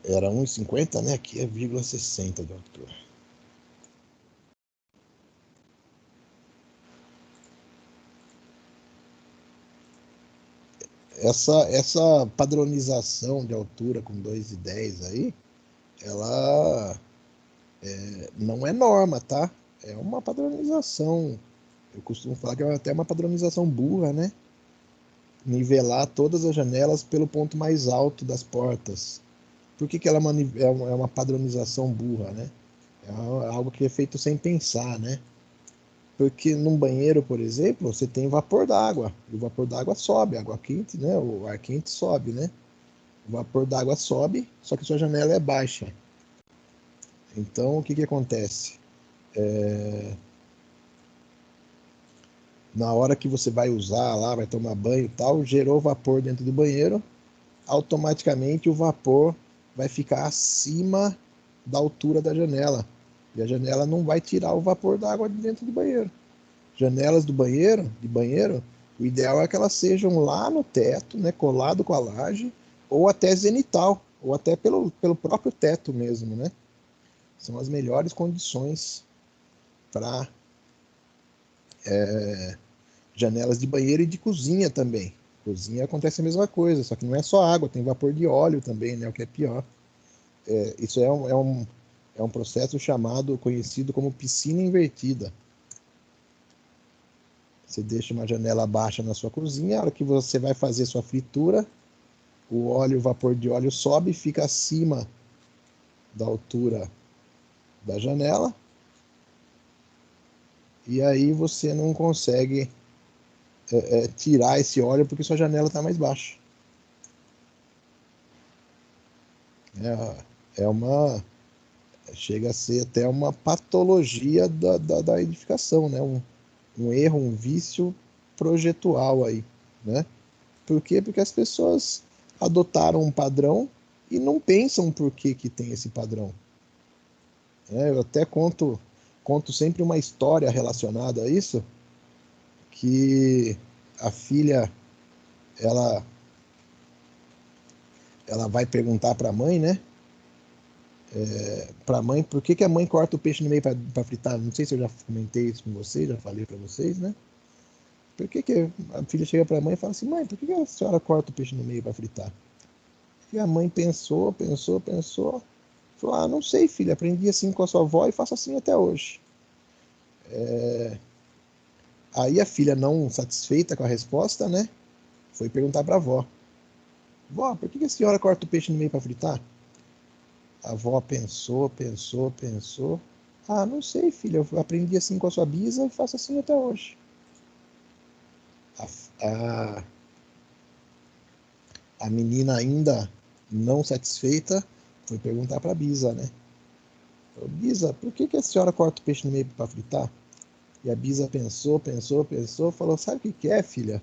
Era 1,50, né? Aqui é 0,60 de altura. Essa padronização de altura com 2,10 aí, ela não é norma, tá? É uma padronização. Eu costumo falar que é até uma padronização burra, né? Nivelar todas as janelas pelo ponto mais alto das portas. Por que ela é uma padronização burra, né? É algo que é feito sem pensar, né? Porque num banheiro, por exemplo, você tem vapor d'água. E o vapor d'água sobe, água quente, né? O ar quente sobe, né? O vapor d'água sobe, só que sua janela é baixa. Então, o que acontece? Na hora que você vai usar lá, vai tomar banho e tal, gerou vapor dentro do banheiro, automaticamente o vapor vai ficar acima da altura da janela. E a janela não vai tirar o vapor d'água de dentro do banheiro. Janelas do banheiro, o ideal é que elas sejam lá no teto, né, colado com a laje, ou até zenital, ou até pelo próprio teto mesmo, né? são as melhores condições para janelas de banheiro e de cozinha também. Cozinha acontece a mesma coisa, só que não é só água, tem vapor de óleo também, né, o que é pior. Isso é um processo conhecido como piscina invertida. Você deixa uma janela baixa na sua cozinha, a hora que você vai fazer sua fritura, o vapor de óleo sobe e fica acima da altura da janela, e aí você não consegue tirar esse óleo porque sua janela está mais baixa. É uma chega a ser até uma patologia da edificação, né? Um erro, um vício projetual aí, né? Por quê? Porque as pessoas adotaram um padrão e não pensam por que tem esse padrão. Eu até conto sempre uma história relacionada a isso, que a filha, ela, ela vai perguntar para a mãe, né? Para a mãe, por que a mãe corta o peixe no meio para fritar? Não sei se eu já comentei isso com vocês, já falei para vocês, né? Por que a filha chega para a mãe e fala assim, mãe, por que a senhora corta o peixe no meio para fritar? E a mãe pensou, falou, não sei, filha, aprendi assim com a sua avó e faço assim até hoje. Aí a filha, não satisfeita com a resposta, né, foi perguntar para a avó, vó, por que a senhora corta o peixe no meio para fritar? A avó pensou, não sei, filha, eu aprendi assim com a sua bisa e faço assim até hoje. A, a, a menina, ainda não satisfeita, foi perguntar para a bisa, né? Falou, bisa, por que a senhora corta o peixe no meio para fritar? E a bisa pensou, falou, sabe o que é, filha?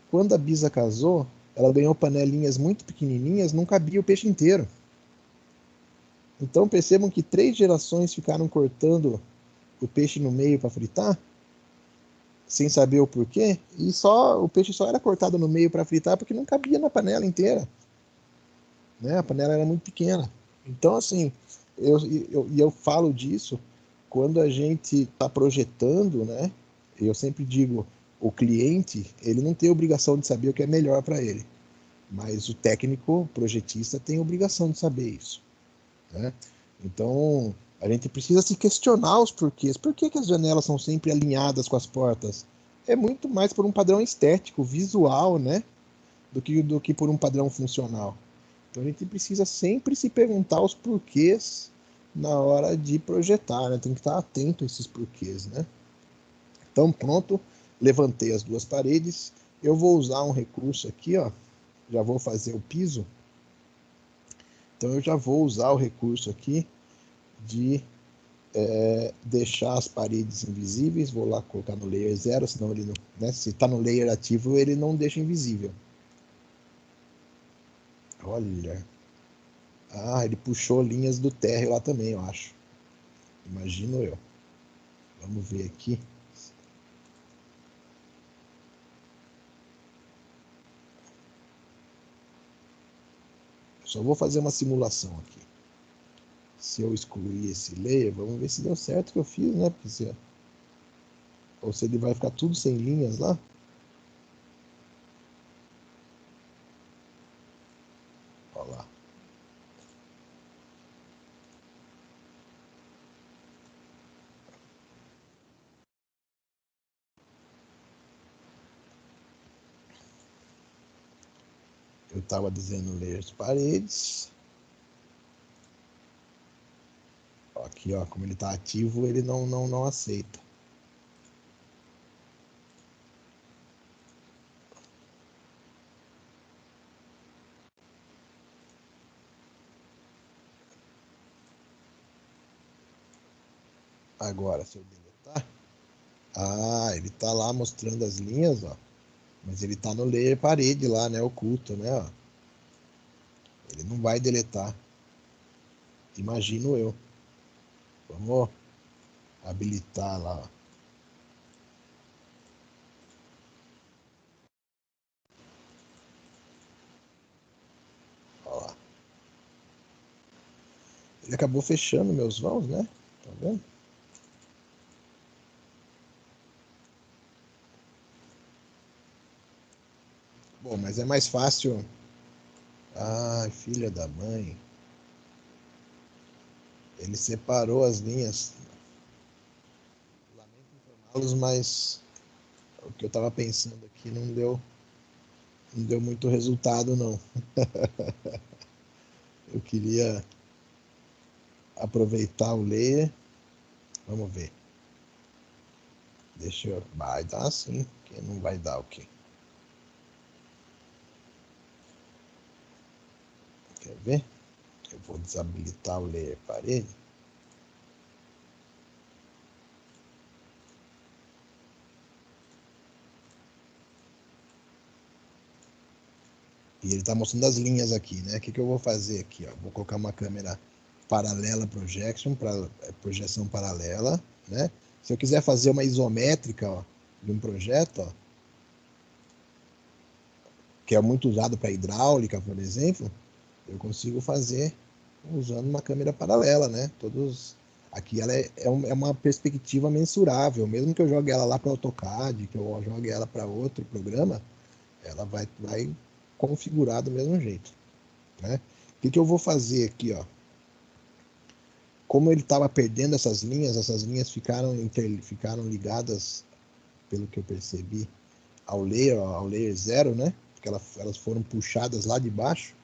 Quando a bisa casou, ela ganhou panelinhas muito pequenininhas, não cabia o peixe inteiro. Então percebam que 3 gerações ficaram cortando o peixe no meio para fritar, sem saber o porquê, e o peixe só era cortado no meio para fritar porque não cabia na panela inteira, né? A panela era muito pequena. Então, assim, eu falo disso quando a gente está projetando, né? Eu sempre digo, o cliente, ele não tem obrigação de saber o que é melhor para ele, mas o técnico, o projetista, tem obrigação de saber isso, né? Então, a gente precisa se questionar os porquês. Por que as janelas são sempre alinhadas com as portas? É muito mais por um padrão estético, visual, né? Do que por um padrão funcional. Então a gente precisa sempre se perguntar os porquês na hora de projetar, né? Tem que estar atento a esses porquês, né? Então pronto, levantei as 2 paredes. Eu vou usar um recurso aqui, ó. Já vou fazer o piso. Então eu já vou usar o recurso aqui de deixar as paredes invisíveis. Vou lá colocar no layer 0, senão ele não, né? Se está no layer ativo, ele não deixa invisível. Olha. Ele puxou linhas do térreo lá também, eu acho. Imagino eu. Vamos ver aqui. Só vou fazer uma simulação aqui. Se eu excluir esse layer, vamos ver se deu certo o que eu fiz, né? Ou se ele vai ficar tudo sem linhas lá. Olha lá. Eu estava dizendo layers paredes. Aqui, ó, como ele está ativo, ele não aceita. Agora, se eu deletar, ele está lá mostrando as linhas, ó. Mas ele está no layer parede lá, né, oculto, né, ó. Ele não vai deletar. Imagino eu. Vamos habilitar lá, ó. Ó lá. Ele acabou fechando meus vãos, né? Tá vendo? Bom, mas é mais fácil. Ai, filha da mãe. Ele separou as linhas. Lamento informá-los, mas o que eu estava pensando aqui não deu muito resultado, não. Eu queria aproveitar o layer. Vamos ver. Deixa eu... Vai dar sim. Quem não vai dar o quê? Quer ver? Eu vou desabilitar o layer parede. E ele está mostrando as linhas aqui, né? O que eu vou fazer aqui? Ó? Vou colocar uma câmera paralela projection, para projeção paralela, né? Se eu quiser fazer uma isométrica, ó, de um projeto, ó, que é muito usado para hidráulica, por exemplo, eu consigo fazer usando uma câmera paralela, né? Aqui ela é uma perspectiva mensurável, mesmo que eu jogue ela lá para AutoCAD, que eu jogue ela para outro programa, ela vai configurar do mesmo jeito, né? O que eu vou fazer aqui, ó? Como ele estava perdendo essas linhas ficaram ligadas, pelo que eu percebi, ao layer 0, né? Porque elas foram puxadas lá de baixo.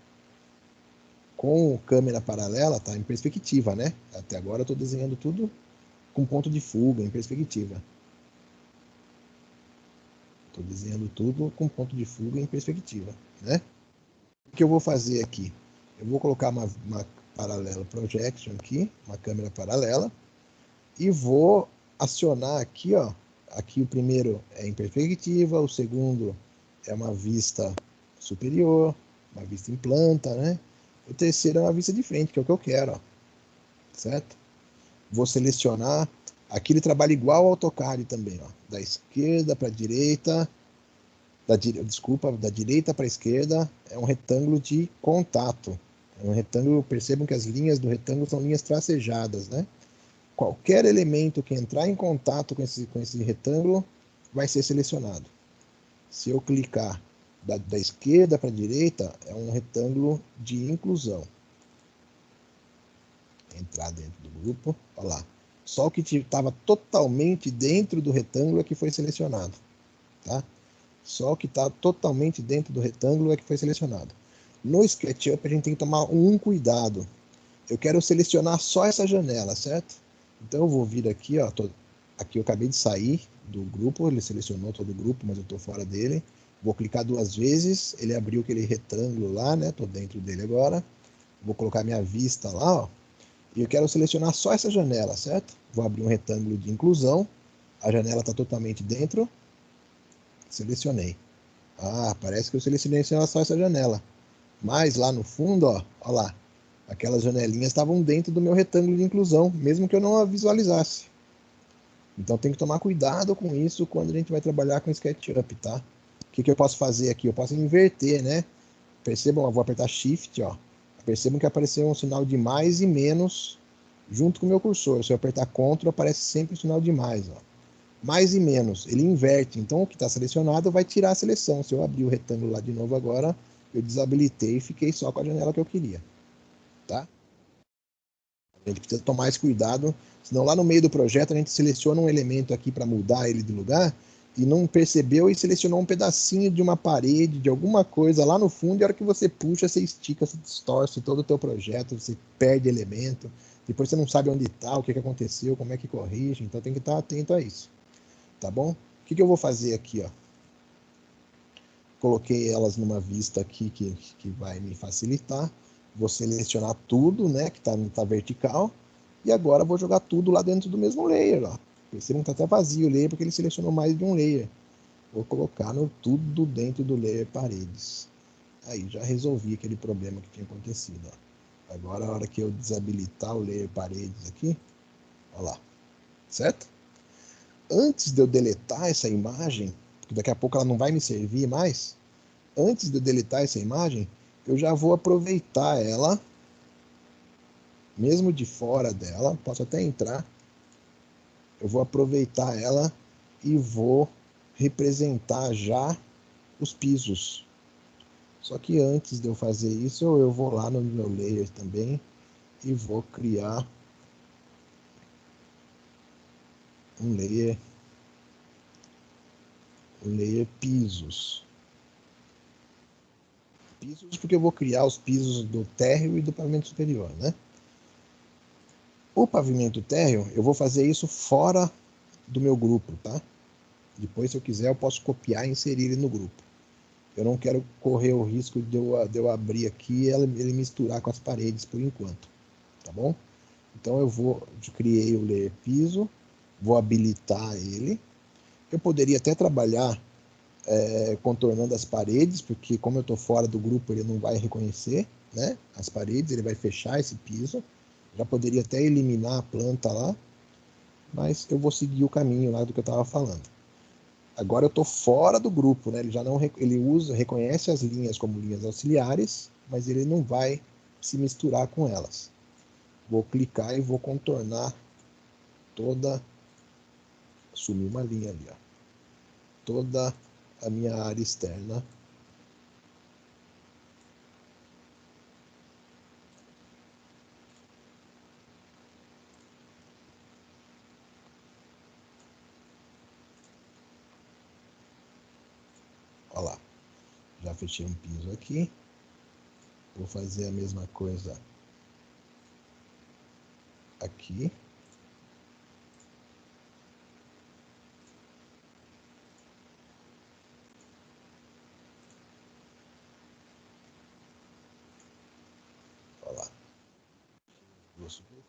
Com câmera paralela, tá em perspectiva, né? Até agora eu estou desenhando tudo com ponto de fuga, em perspectiva. Estou desenhando tudo com ponto de fuga em perspectiva, né? O que eu vou fazer aqui? Eu vou colocar uma paralela projection aqui, uma câmera paralela, e vou acionar aqui, ó. Aqui o primeiro é em perspectiva, o segundo é uma vista superior, uma vista em planta, né? O terceiro é uma vista de frente, que é o que eu quero, ó. Certo? Vou selecionar. Aqui ele trabalha igual ao AutoCAD também, ó. Da esquerda para a direita, da direita para a esquerda é um retângulo de contato. É um retângulo, percebam que as linhas do retângulo são linhas tracejadas, né? Qualquer elemento que entrar em contato com esse retângulo vai ser selecionado. Se eu clicar da esquerda para a direita, é um retângulo de inclusão. Entrar dentro do grupo, olha lá. Só o que estava totalmente dentro do retângulo é que foi selecionado, tá? Só o que está totalmente dentro do retângulo é que foi selecionado. No SketchUp a gente tem que tomar um cuidado. Eu quero selecionar só essa janela, certo? Então eu vou vir aqui, ó, aqui eu acabei de sair do grupo, ele selecionou todo o grupo, mas eu estou fora dele. Vou clicar 2 vezes, ele abriu aquele retângulo lá, né? Estou dentro dele agora. Vou colocar minha vista lá, ó. E eu quero selecionar só essa janela, certo? Vou abrir um retângulo de inclusão. A janela está totalmente dentro. Selecionei. Ah, parece que eu selecionei só essa janela. Mas lá no fundo, ó lá. Aquelas janelinhas estavam dentro do meu retângulo de inclusão, mesmo que eu não a visualizasse. Então tem que tomar cuidado com isso quando a gente vai trabalhar com SketchUp, tá? O que eu posso fazer aqui? Eu posso inverter, né? Percebam, eu vou apertar Shift, ó. Percebam que apareceu um sinal de mais e menos junto com o meu cursor. Se eu apertar Ctrl, aparece sempre o sinal de mais, ó. Mais e menos, ele inverte. Então o que está selecionado vai tirar a seleção. Se eu abrir o retângulo lá de novo agora, eu desabilitei e fiquei só com a janela que eu queria, tá? A gente precisa tomar esse cuidado, senão lá no meio do projeto a gente seleciona um elemento aqui para mudar ele de lugar e não percebeu e selecionou um pedacinho de uma parede, de alguma coisa lá no fundo, e a hora que você puxa, você estica, você distorce todo o teu projeto, você perde elemento, depois você não sabe onde está, o que aconteceu, como é que corrige, então tem que estar atento a isso, tá bom? O que eu vou fazer aqui, ó? Coloquei elas numa vista aqui que vai me facilitar. Vou selecionar tudo, né, que tá vertical, e agora vou jogar tudo lá dentro do mesmo layer, ó. Percebam que tá até vazio o layer porque ele selecionou mais de um layer. Vou colocar tudo dentro do layer paredes. Aí já resolvi aquele problema que tinha acontecido, ó. Agora a hora que eu desabilitar o layer paredes aqui, ó lá, certo? Antes de eu deletar essa imagem, porque daqui a pouco ela não vai me servir mais, antes de eu deletar essa imagem, eu já vou aproveitar ela mesmo de fora dela, posso até entrar, eu vou aproveitar ela e vou representar já os pisos. Só que antes de eu fazer isso, eu vou lá no meu layer também e vou criar um layer pisos. Pisos porque eu vou criar os pisos do térreo e do pavimento superior, né? O pavimento térreo, eu vou fazer isso fora do meu grupo, tá? Depois, se eu quiser, eu posso copiar e inserir ele no grupo. Eu não quero correr o risco de eu abrir aqui e ele misturar com as paredes por enquanto, tá bom? Então eu criei o layer piso, vou habilitar ele. Eu poderia até trabalhar contornando as paredes, porque como eu estou fora do grupo, ele não vai reconhecer, né, as paredes, ele vai fechar esse piso. Já poderia até eliminar a planta lá, mas eu vou seguir o caminho lá do que eu estava falando. Agora eu estou fora do grupo, né? Ele já não reconhece as linhas como linhas auxiliares, mas ele não vai se misturar com elas. Vou clicar e vou contornar toda, sumir uma linha ali, ó, toda a minha área externa. Olha lá, já fechei um piso aqui. Vou fazer a mesma coisa aqui. Olha lá. Duas superfícies.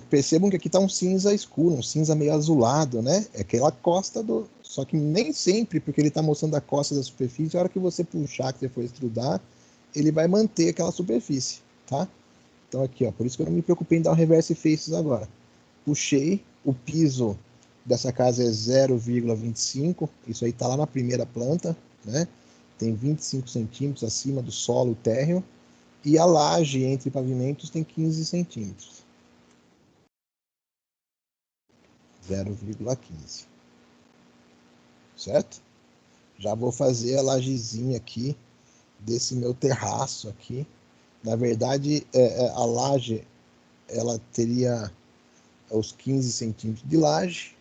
Percebam que aqui está um cinza escuro, um cinza meio azulado, né? É aquela costa do... Só que nem sempre, porque ele está mostrando a costa da superfície, a hora que você puxar, que você for extrudar, ele vai manter aquela superfície, tá? Então aqui, ó, por isso que eu não me preocupei em dar um reverse faces agora. Puxei, o piso dessa casa é 0,25, isso aí tá lá na primeira planta, né? Tem 25 centímetros acima do solo térreo, e a laje entre pavimentos tem 15 centímetros. 0,15. Certo? Já vou fazer a lajezinha aqui desse meu terraço aqui. Na verdade, a laje ela teria os 15 centímetros de laje,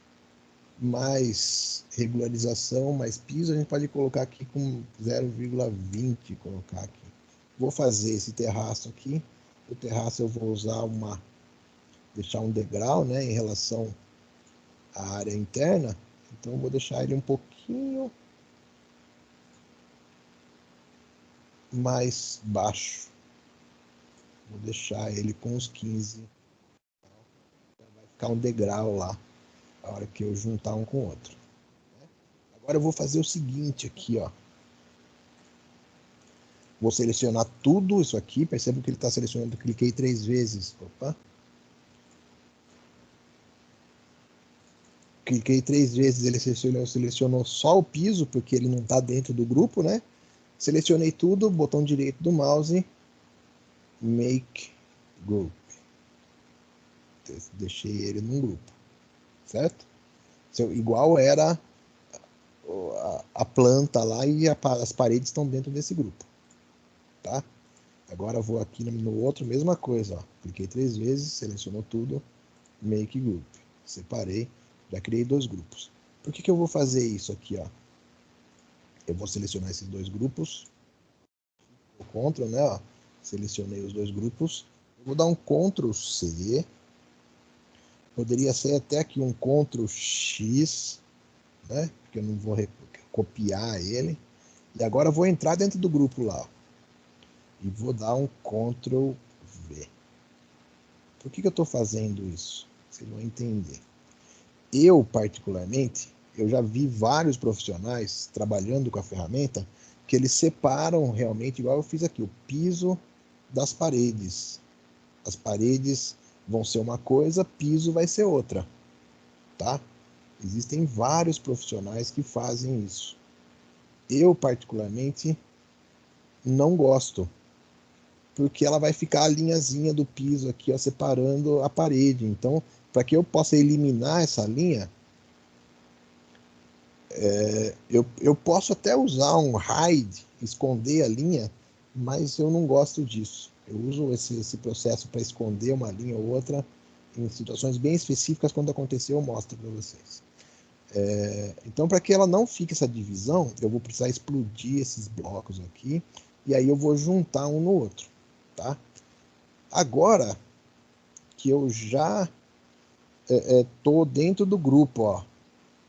mais regularização, mais piso, a gente pode colocar aqui com 0,20, colocar aqui. Vou fazer esse terraço aqui. O terraço eu vou usar deixar um degrau, né, em relação à área interna. Então eu vou deixar ele um pouquinho mais baixo. Vou deixar ele com os 15. Vai ficar um degrau lá, a hora que eu juntar um com o outro. Agora eu vou fazer o seguinte aqui, ó. Vou selecionar tudo isso aqui. Perceba que ele está selecionando. Cliquei 3 vezes. Opa. Cliquei 3 vezes. Ele selecionou só o piso, porque ele não está dentro do grupo, né? Selecionei tudo. Botão direito do mouse. Make Group. Deixei ele num grupo. Certo? Igual era a planta lá e as paredes estão dentro desse grupo. Tá? Agora eu vou aqui no outro, mesma coisa. Ó. Cliquei 3 vezes, selecionou tudo, Make Group. Separei, já criei 2 grupos. Por que eu vou fazer isso aqui? Ó? Eu vou selecionar esses 2 grupos. O Ctrl, né? Ó. Selecionei os 2 grupos. Eu vou dar um Ctrl C. Poderia ser até aqui um Ctrl X, né? Porque eu não vou copiar ele. E agora eu vou entrar dentro do grupo lá. Ó. E vou dar um Ctrl V. Por que eu estou fazendo isso? Vocês vão entender. Eu, particularmente, eu já vi vários profissionais trabalhando com a ferramenta que eles separam realmente, igual eu fiz aqui, o piso das paredes. As paredes vão ser uma coisa, piso vai ser outra, tá? Existem vários profissionais que fazem isso. Eu, particularmente, não gosto. porque ela vai ficar a linhazinha do piso aqui, ó, separando a parede. Então, para que eu possa eliminar essa linha, eu posso até usar um hide, esconder a linha, mas eu não gosto disso. Eu uso esse processo para esconder uma linha ou outra em situações bem específicas. Quando acontecer, eu mostro para vocês. Então, para que ela não fique essa divisão, eu vou precisar explodir esses blocos aqui, e aí eu vou juntar um no outro, tá? Agora que eu já tô dentro do grupo, ó,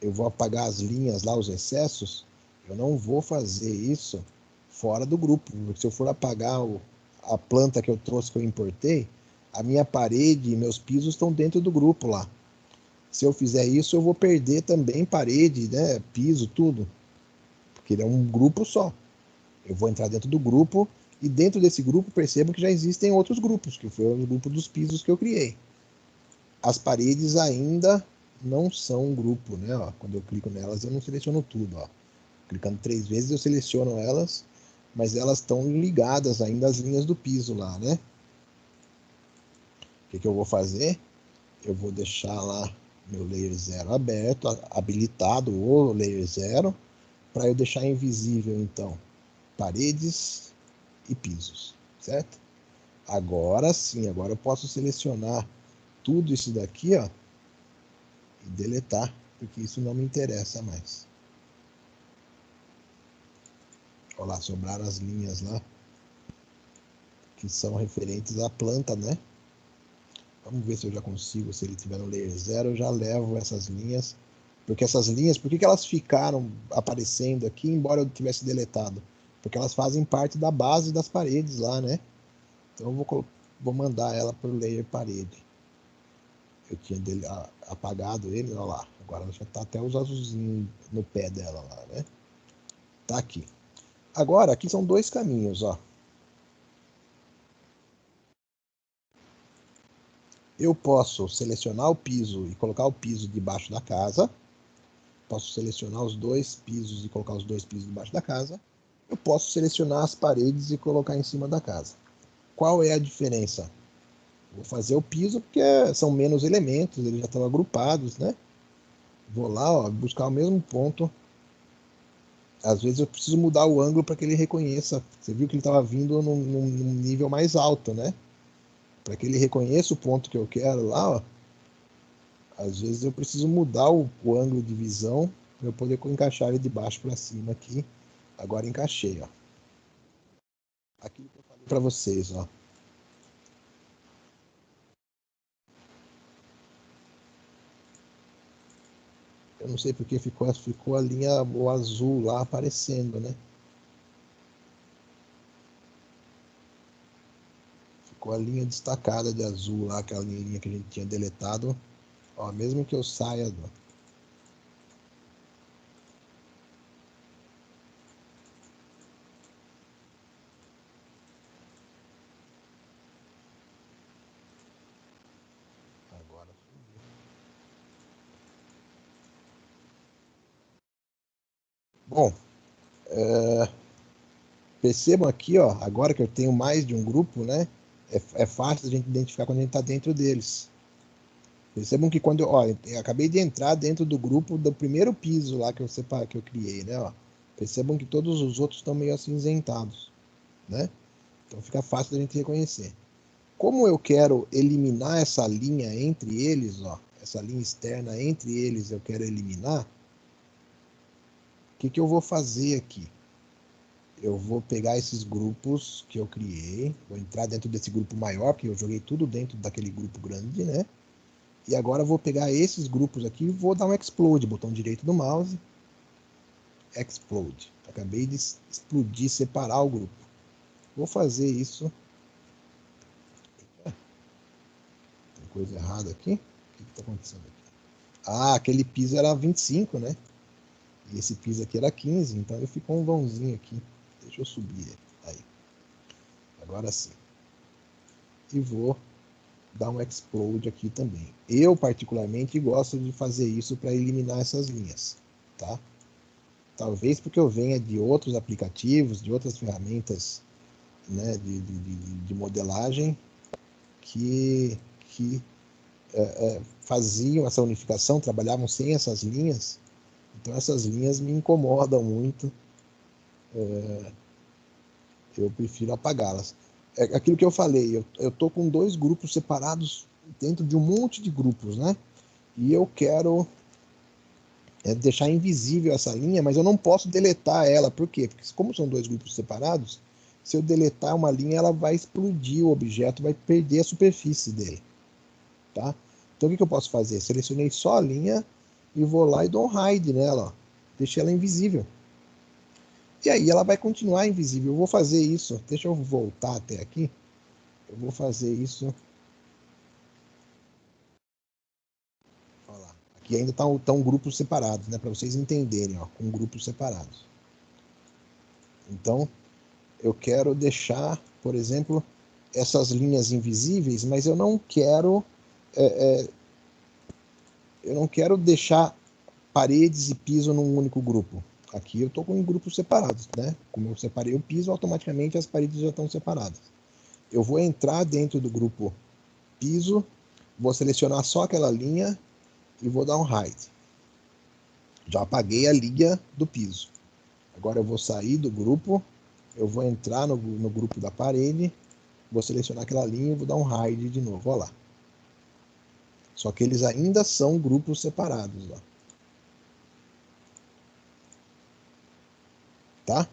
eu vou apagar as linhas lá, os excessos, eu não vou fazer isso fora do grupo, porque se eu for apagar a planta que eu trouxe, que eu importei, a minha parede e meus pisos estão dentro do grupo lá. Se eu fizer isso, eu vou perder também parede, né, piso, tudo, porque ele é um grupo só. Eu vou entrar dentro do grupo, e dentro desse grupo percebam que já existem outros grupos, que foi o grupo dos pisos que eu criei. As paredes ainda não são um grupo, né? Ó, quando eu clico nelas, eu não seleciono tudo. Ó. Clicando 3 vezes, eu seleciono elas, mas elas estão ligadas ainda às linhas do piso lá, né? O que eu vou fazer? Eu vou deixar lá meu layer 0 aberto, habilitado o layer 0, para eu deixar invisível, então, paredes e pisos, certo? Agora sim, agora eu posso selecionar tudo isso daqui, ó, e deletar, porque isso não me interessa mais. Olha lá, sobraram as linhas lá, que são referentes à planta, né? Vamos ver se eu já consigo, se ele tiver no layer 0, eu já levo essas linhas. Porque essas linhas, por que elas ficaram aparecendo aqui, embora eu tivesse deletado? Porque elas fazem parte da base das paredes lá, né? Então eu vou mandar ela para o layer parede. Eu tinha apagado ele, olha lá. Agora já está até os azulzinhos no pé dela lá, né? Tá aqui. Agora, aqui são 2 caminhos, ó. Eu posso selecionar o piso e colocar o piso debaixo da casa. Posso selecionar os 2 pisos e colocar os 2 pisos debaixo da casa. Eu posso selecionar as paredes e colocar em cima da casa. Qual é a diferença? Vou fazer o piso porque são menos elementos, eles já estão agrupados, né? Vou lá, ó, buscar o mesmo ponto. Às vezes eu preciso mudar o ângulo para que ele reconheça. Você viu que ele estava vindo num nível mais alto, né? Para que ele reconheça o ponto que eu quero lá, ó. Às vezes eu preciso mudar o ângulo de visão para eu poder encaixar ele de baixo para cima aqui. Agora encaixei, ó. Aquilo que eu falei para vocês, ó. Eu não sei porque ficou a linha, o azul lá aparecendo, né? Ficou a linha destacada de azul lá, aquela linha que a gente tinha deletado. Ó, mesmo que eu saia agora. Bom, percebam aqui, ó, agora que eu tenho mais de um grupo, né? É fácil a gente identificar quando a gente está dentro deles. Percebam que quando eu acabei de entrar dentro do grupo do primeiro piso lá que eu criei, né? Ó. Percebam que todos os outros estão meio acinzentados, né? Então fica fácil da gente reconhecer. Como eu quero eliminar essa linha entre eles, ó, essa linha externa entre eles, eu quero eliminar. O que eu vou fazer aqui? Eu vou pegar esses grupos que eu criei, vou entrar dentro desse grupo maior, porque eu joguei tudo dentro daquele grupo grande, né? E agora eu vou pegar esses grupos aqui e vou dar um explode, botão direito do mouse, explode. Acabei de explodir, separar o grupo. Vou fazer isso. Tem coisa errada aqui? O que está acontecendo aqui? Ah, aquele piso era 25, né? E esse piso aqui era 15, então ele ficou um vãozinho aqui. Deixa eu subir ele. Aí. Agora sim. E vou dar um explode aqui também. Eu, particularmente, gosto de fazer isso para eliminar essas linhas, tá? Talvez porque eu venha de outros aplicativos, de outras ferramentas né, de modelagem que faziam essa unificação, trabalhavam sem essas linhas. Então essas linhas me incomodam muito. Eu prefiro apagá-las. É aquilo que eu falei, eu tô com 2 grupos separados dentro de um monte de grupos, né? E eu quero deixar invisível essa linha, mas eu não posso deletar ela. Por quê? Porque como são 2 grupos separados, se eu deletar uma linha, ela vai explodir o objeto, vai perder a superfície dele. Tá? Então o que eu posso fazer? Selecionei só a linha e vou lá e dou um hide nela. Ó. Deixei ela invisível. E aí ela vai continuar invisível. Eu vou fazer isso. Deixa eu voltar até aqui. Eu vou fazer isso. Olha lá. Aqui ainda estão grupos separados, né? Para vocês entenderem, ó, com grupos separados. Então, eu quero deixar, por exemplo, essas linhas invisíveis, mas eu não quero deixar paredes e piso num único grupo. Aqui eu estou com grupos separados, né? Como eu separei o piso, automaticamente as paredes já estão separadas. Eu vou entrar dentro do grupo piso, vou selecionar só aquela linha e vou dar um hide. Já apaguei a linha do piso. Agora eu vou sair do grupo, eu vou entrar no grupo da parede, vou selecionar aquela linha e vou dar um hide de novo, olha lá. Só que eles ainda são grupos separados, ó. Tá?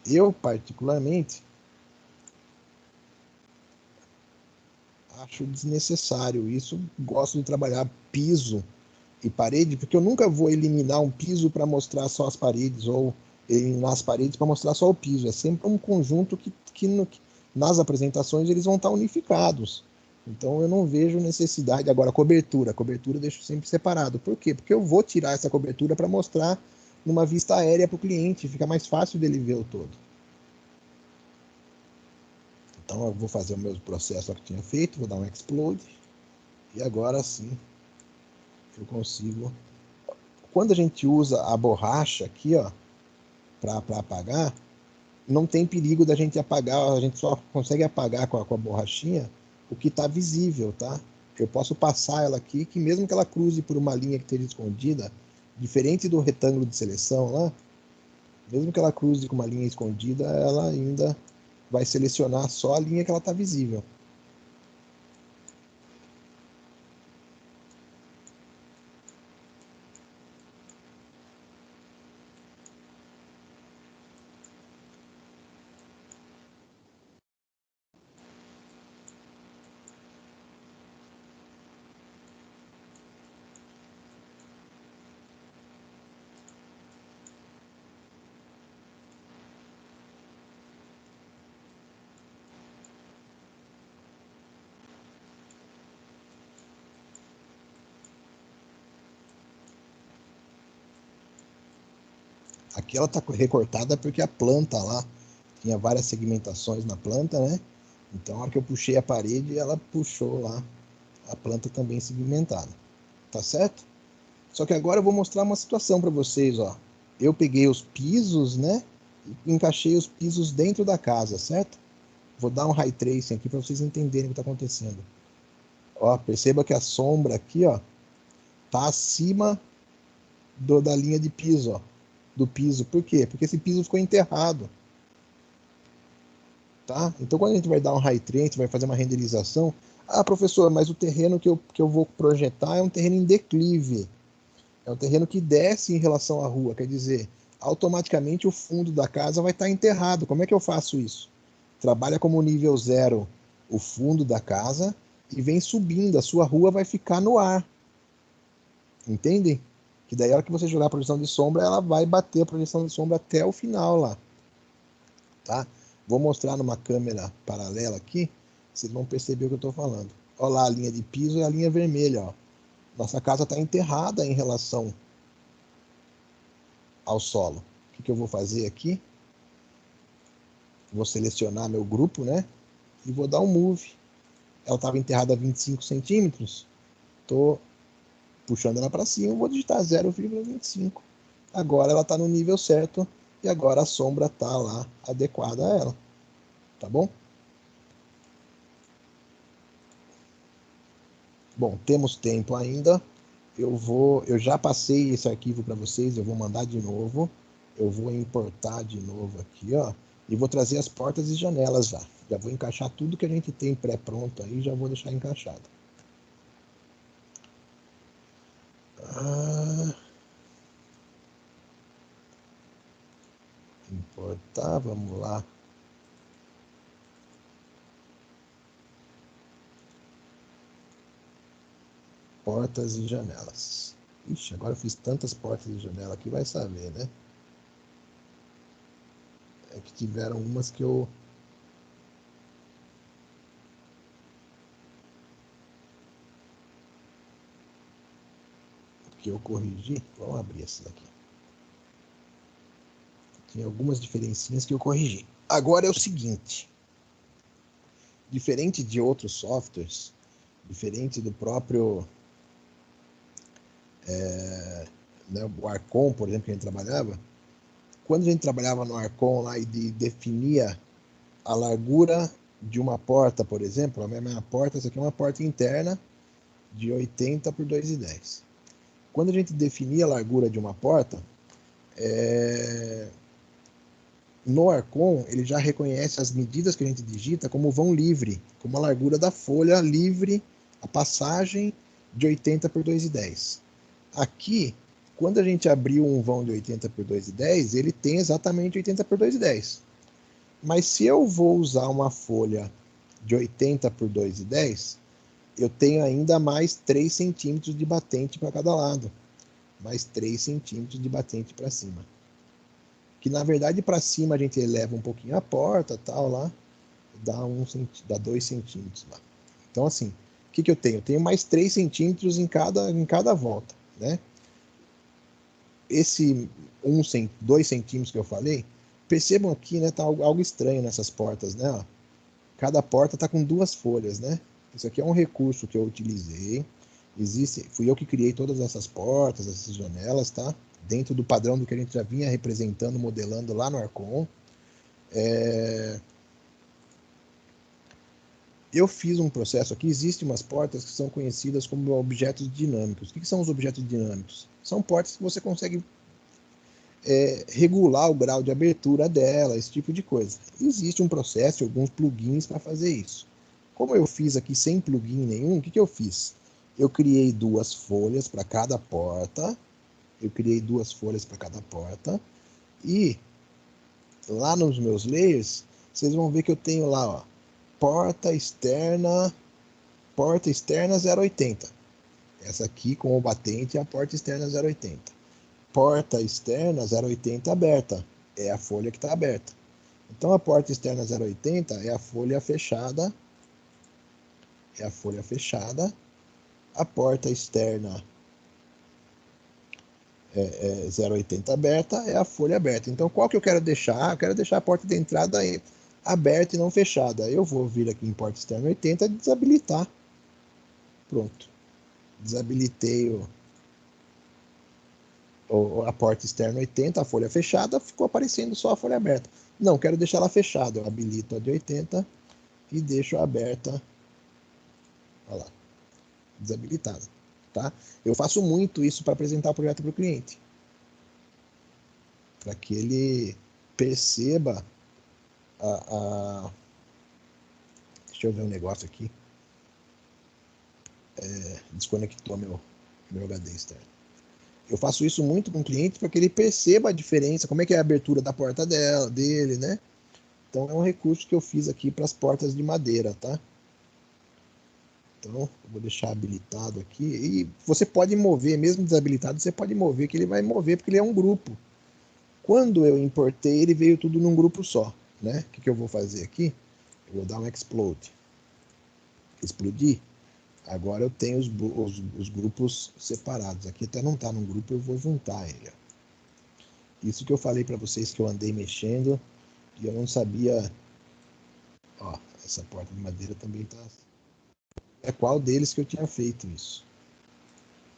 Eu, particularmente, acho desnecessário isso. Gosto de trabalhar piso e parede, porque eu nunca vou eliminar um piso para mostrar só as paredes, ou eliminar as paredes para mostrar só o piso. É sempre um conjunto que nas apresentações eles vão estar unificados. Então eu não vejo necessidade. Agora, cobertura eu deixo sempre separado. Por quê? Porque eu vou tirar essa cobertura para mostrar numa vista aérea para o cliente, fica mais fácil dele ver o todo. Então eu vou fazer o mesmo processo que eu tinha feito, vou dar um explode, e agora sim eu consigo. Quando a gente usa a borracha aqui, ó, para apagar, não tem perigo da gente apagar, a gente só consegue apagar com a borrachinha o que está visível, tá? Eu posso passar ela aqui, que mesmo que ela cruze por uma linha que esteja escondida, diferente do retângulo de seleção lá, mesmo que ela cruze com uma linha escondida, ela ainda vai selecionar só a linha que ela está visível. Aqui ela está recortada porque a planta lá tinha várias segmentações na planta, né? Então, na hora que eu puxei a parede, ela puxou lá a planta também segmentada. Tá certo? Só que agora eu vou mostrar uma situação para vocês, ó. Eu peguei os pisos, né? E encaixei os pisos dentro da casa, certo? Vou dar um ray tracing aqui para vocês entenderem o que está acontecendo. Ó, perceba que a sombra aqui, ó, tá acima da linha de piso, ó. Do piso. Por quê? Porque esse piso ficou enterrado. Tá? Então, quando a gente vai dar um ray tracing, vai fazer uma renderização, professor, mas o terreno que eu vou projetar é um terreno em declive. É um terreno que desce em relação à rua, quer dizer, automaticamente o fundo da casa vai estar enterrado. Como é que eu faço isso? Trabalha como nível 0 o fundo da casa e vem subindo, a sua rua vai ficar no ar. Entendem? Que daí a hora que você jogar a projeção de sombra, ela vai bater a projeção de sombra até o final lá. Tá? Vou mostrar numa câmera paralela aqui, vocês vão perceber o que eu estou falando. Olha lá a linha de piso e a linha vermelha. Ó. Nossa casa está enterrada em relação ao solo. O que eu vou fazer aqui? Vou selecionar meu grupo, né? E vou dar um move. Ela estava enterrada a 25 centímetros. Estou puxando ela para cima, vou digitar 0,25. Agora ela está no nível certo e agora a sombra está lá adequada a ela, tá bom? Bom, temos tempo ainda. Eu já passei esse arquivo para vocês, eu vou mandar de novo. Eu vou importar de novo aqui, ó, e vou trazer as portas e janelas já. Já vou encaixar tudo que a gente tem pré-pronto aí, já vou deixar encaixado. Importar, vamos lá. Portas e janelas. Ixi, agora eu fiz tantas portas e janelas aqui, vai saber, né? É que tiveram umas que eu corrigi. Vamos abrir essas aqui. Tem algumas diferencinhas que eu corrigi. Agora é o seguinte. Diferente de outros softwares, diferente do próprio né, o Arcon, por exemplo, que a gente trabalhava, quando a gente trabalhava no Arcon lá e definia a largura de uma porta, por exemplo, a minha porta, essa aqui é uma porta interna de 80 por 2,10. Quando a gente definia a largura de uma porta, no Arcon ele já reconhece as medidas que a gente digita como vão livre, como a largura da folha livre, a passagem de 80 por 2,10. Aqui, quando a gente abriu um vão de 80 por 2,10, ele tem exatamente 80 por 2,10. Mas se eu vou usar uma folha de 80 por 2,10, eu tenho ainda mais 3 centímetros de batente para cada lado. Mais 3 centímetros de batente para cima. Que na verdade para cima a gente eleva um pouquinho a porta, tal, lá, dá 2 centímetros lá. Então assim, o que eu tenho? Eu tenho mais 3 centímetros em cada volta, né? Esse 2 centímetros que eu falei, percebam aqui, né, tá algo estranho nessas portas, né? Ó. Cada porta tá com 2 folhas, né? Isso aqui é um recurso que eu utilizei. Fui eu que criei todas essas portas, essas janelas, tá? Dentro do padrão do que a gente já vinha representando, modelando lá no Arcon. Eu fiz um processo aqui, existem umas portas que são conhecidas como objetos dinâmicos. O que são os objetos dinâmicos? São portas que você consegue regular o grau de abertura dela, esse tipo de coisa. Existe um processo, alguns plugins para fazer isso. Como eu fiz aqui sem plugin nenhum, o que eu fiz? Eu criei 2 folhas para cada porta. E lá nos meus layers, vocês vão ver que eu tenho lá, ó, porta externa 0,80. Essa aqui com o batente é a porta externa 0,80. Porta externa 0,80 aberta, é a folha que está aberta. Então a porta externa 0,80 é a folha fechada, a porta externa 0,80 aberta é a folha aberta. Então qual que eu quero deixar? Eu quero deixar a porta de entrada aberta e não fechada. Eu vou vir aqui em porta externa 80 e desabilitar. Pronto. Desabilitei a porta externa 80, a folha fechada, ficou aparecendo só a folha aberta. Não, quero deixar ela fechada. Eu habilito a de 80 e deixo aberta. Olha lá. Desabilitada. Tá? Eu faço muito isso para apresentar o projeto para o cliente. Para que ele perceba Deixa eu ver um negócio aqui. Desconectou meu HD externo. Eu faço isso muito com o cliente para que ele perceba a diferença, como é que é a abertura da porta dele, né? Então é um recurso que eu fiz aqui para as portas de madeira, tá? Então eu vou deixar habilitado aqui. E você pode mover, mesmo desabilitado, você pode mover, que ele vai mover porque ele é um grupo. Quando eu importei, ele veio tudo num grupo só, né? O que eu vou fazer aqui? Eu vou dar um explode. Explodir. Agora eu tenho os grupos separados. Aqui até não está num grupo, eu vou juntar ele. Isso que eu falei para vocês que eu andei mexendo e eu não sabia. Ó, essa porta de madeira também está. É qual deles que eu tinha feito isso?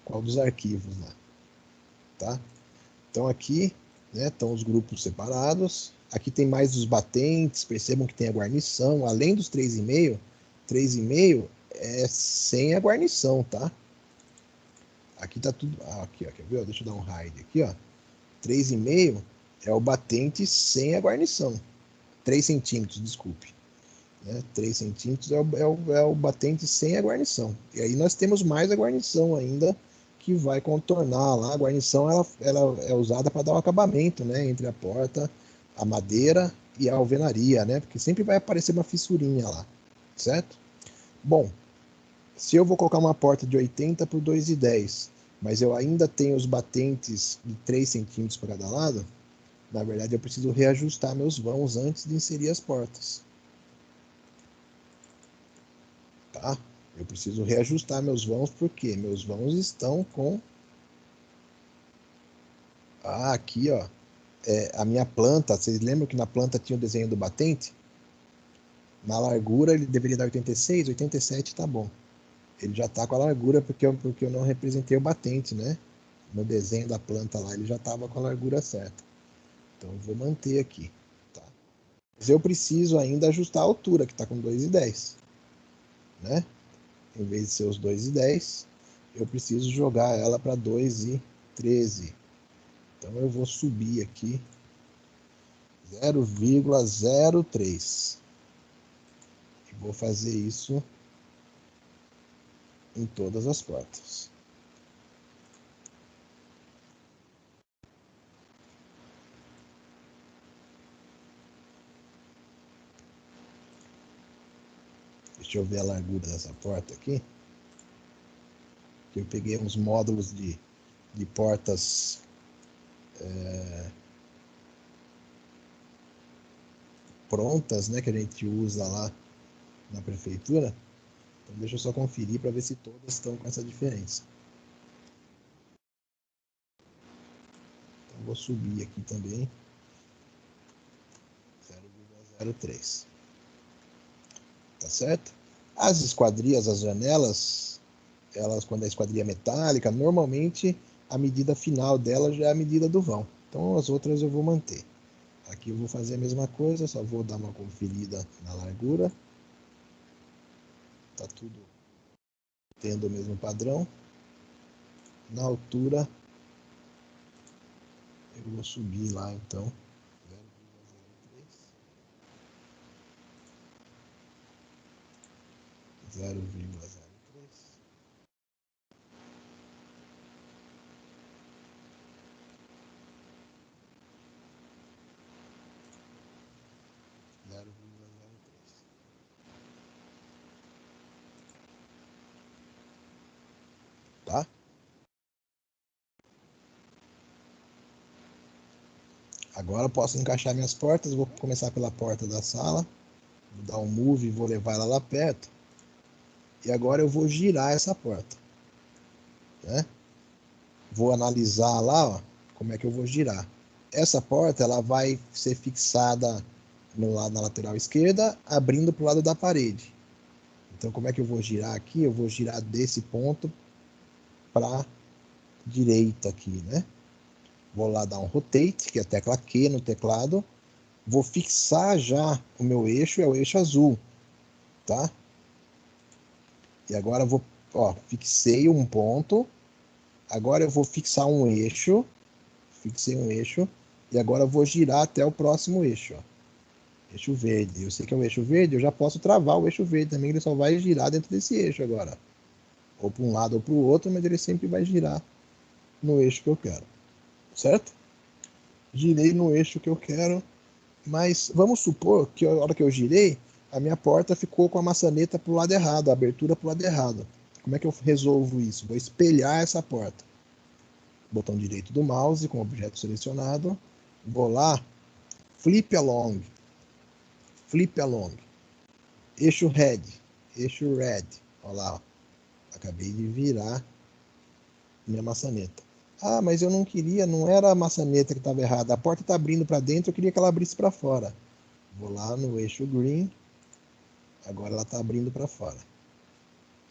Qual dos arquivos lá? Tá? Então aqui né? Estão os grupos separados. Aqui tem mais os batentes, percebam que tem a guarnição, além dos 3,5 é sem a guarnição, tá? Aqui tá tudo, aqui, ó, quer ver? Deixa eu dar um hide aqui, ó. 3,5 é o batente sem a guarnição. 3 centímetros, desculpe. 3 centímetros é o batente sem a guarnição. E aí nós temos mais a guarnição ainda, que vai contornar lá. A guarnição ela é usada para dar um acabamento, né, entre a porta, a madeira e a alvenaria, né, porque sempre vai aparecer uma fissurinha lá, certo? Bom, se eu vou colocar uma porta de 80 por 2,10, mas eu ainda tenho os batentes de 3 centímetros para cada lado, na verdade eu preciso reajustar meus vãos antes de inserir as portas. Tá? Eu preciso reajustar meus vãos, porque meus vãos estão com... aqui, ó. A minha planta, vocês lembram que na planta tinha o desenho do batente? Na largura ele deveria dar 86, 87 tá bom. Ele já tá com a largura porque eu não representei o batente, né? No desenho da planta lá ele já tava com a largura certa. Então eu vou manter aqui, tá? Mas eu preciso ainda ajustar a altura, que tá com 2,10, né? Em vez de ser os 2,10, eu preciso jogar ela para 2,13. Então eu vou subir aqui 0,03 e vou fazer isso em todas as portas. Deixa eu ver a largura dessa porta aqui. Eu peguei uns módulos de portas prontas, né, que a gente usa lá na prefeitura. Então deixa eu só conferir para ver se todas estão com essa diferença. Então vou subir aqui também 0,03. Tá certo? As esquadrias, as janelas, elas, quando é esquadria metálica, normalmente a medida final dela já é a medida do vão. Então as outras eu vou manter. Aqui eu vou fazer a mesma coisa, só vou dar uma conferida na largura. Tá tudo tendo o mesmo padrão. Na altura eu vou subir lá então 0,03. Tá? Agora eu posso encaixar minhas portas. Vou começar pela porta da sala. Vou dar um move e vou levar ela lá perto. E agora eu vou girar essa porta, né? Vou analisar lá, ó, como é que eu vou girar. Essa porta ela vai ser fixada no lado, na lateral esquerda, abrindo para o lado da parede. Então como é que eu vou girar aqui? Eu vou girar desse ponto para direita aqui, né? Vou lá dar um rotate, que é a tecla Q no teclado. Vou fixar já o meu eixo, é o eixo azul, tá? E agora eu vou, ó, fixei um ponto. Agora eu vou fixar um eixo. Fixei um eixo. E agora eu vou girar até o próximo eixo, ó. Eixo verde. Eu sei que é o eixo verde, eu já posso travar o eixo verde também, ele só vai girar dentro desse eixo agora. Ou para um lado ou para o outro, mas ele sempre vai girar no eixo que eu quero. Certo? Girei no eixo que eu quero. Mas vamos supor que a hora que eu girei, a minha porta ficou com a maçaneta para o lado errado, a abertura para o lado errado. Como é que eu resolvo isso? Vou espelhar essa porta. Botão direito do mouse com o objeto selecionado. Vou lá, flip along. Flip along. Eixo red. Eixo red. Olha lá, ó. Acabei de virar minha maçaneta. Ah, mas eu não queria, não era a maçaneta que estava errada. A porta está abrindo para dentro, eu queria que ela abrisse para fora. Vou lá no eixo green. Agora ela está abrindo para fora.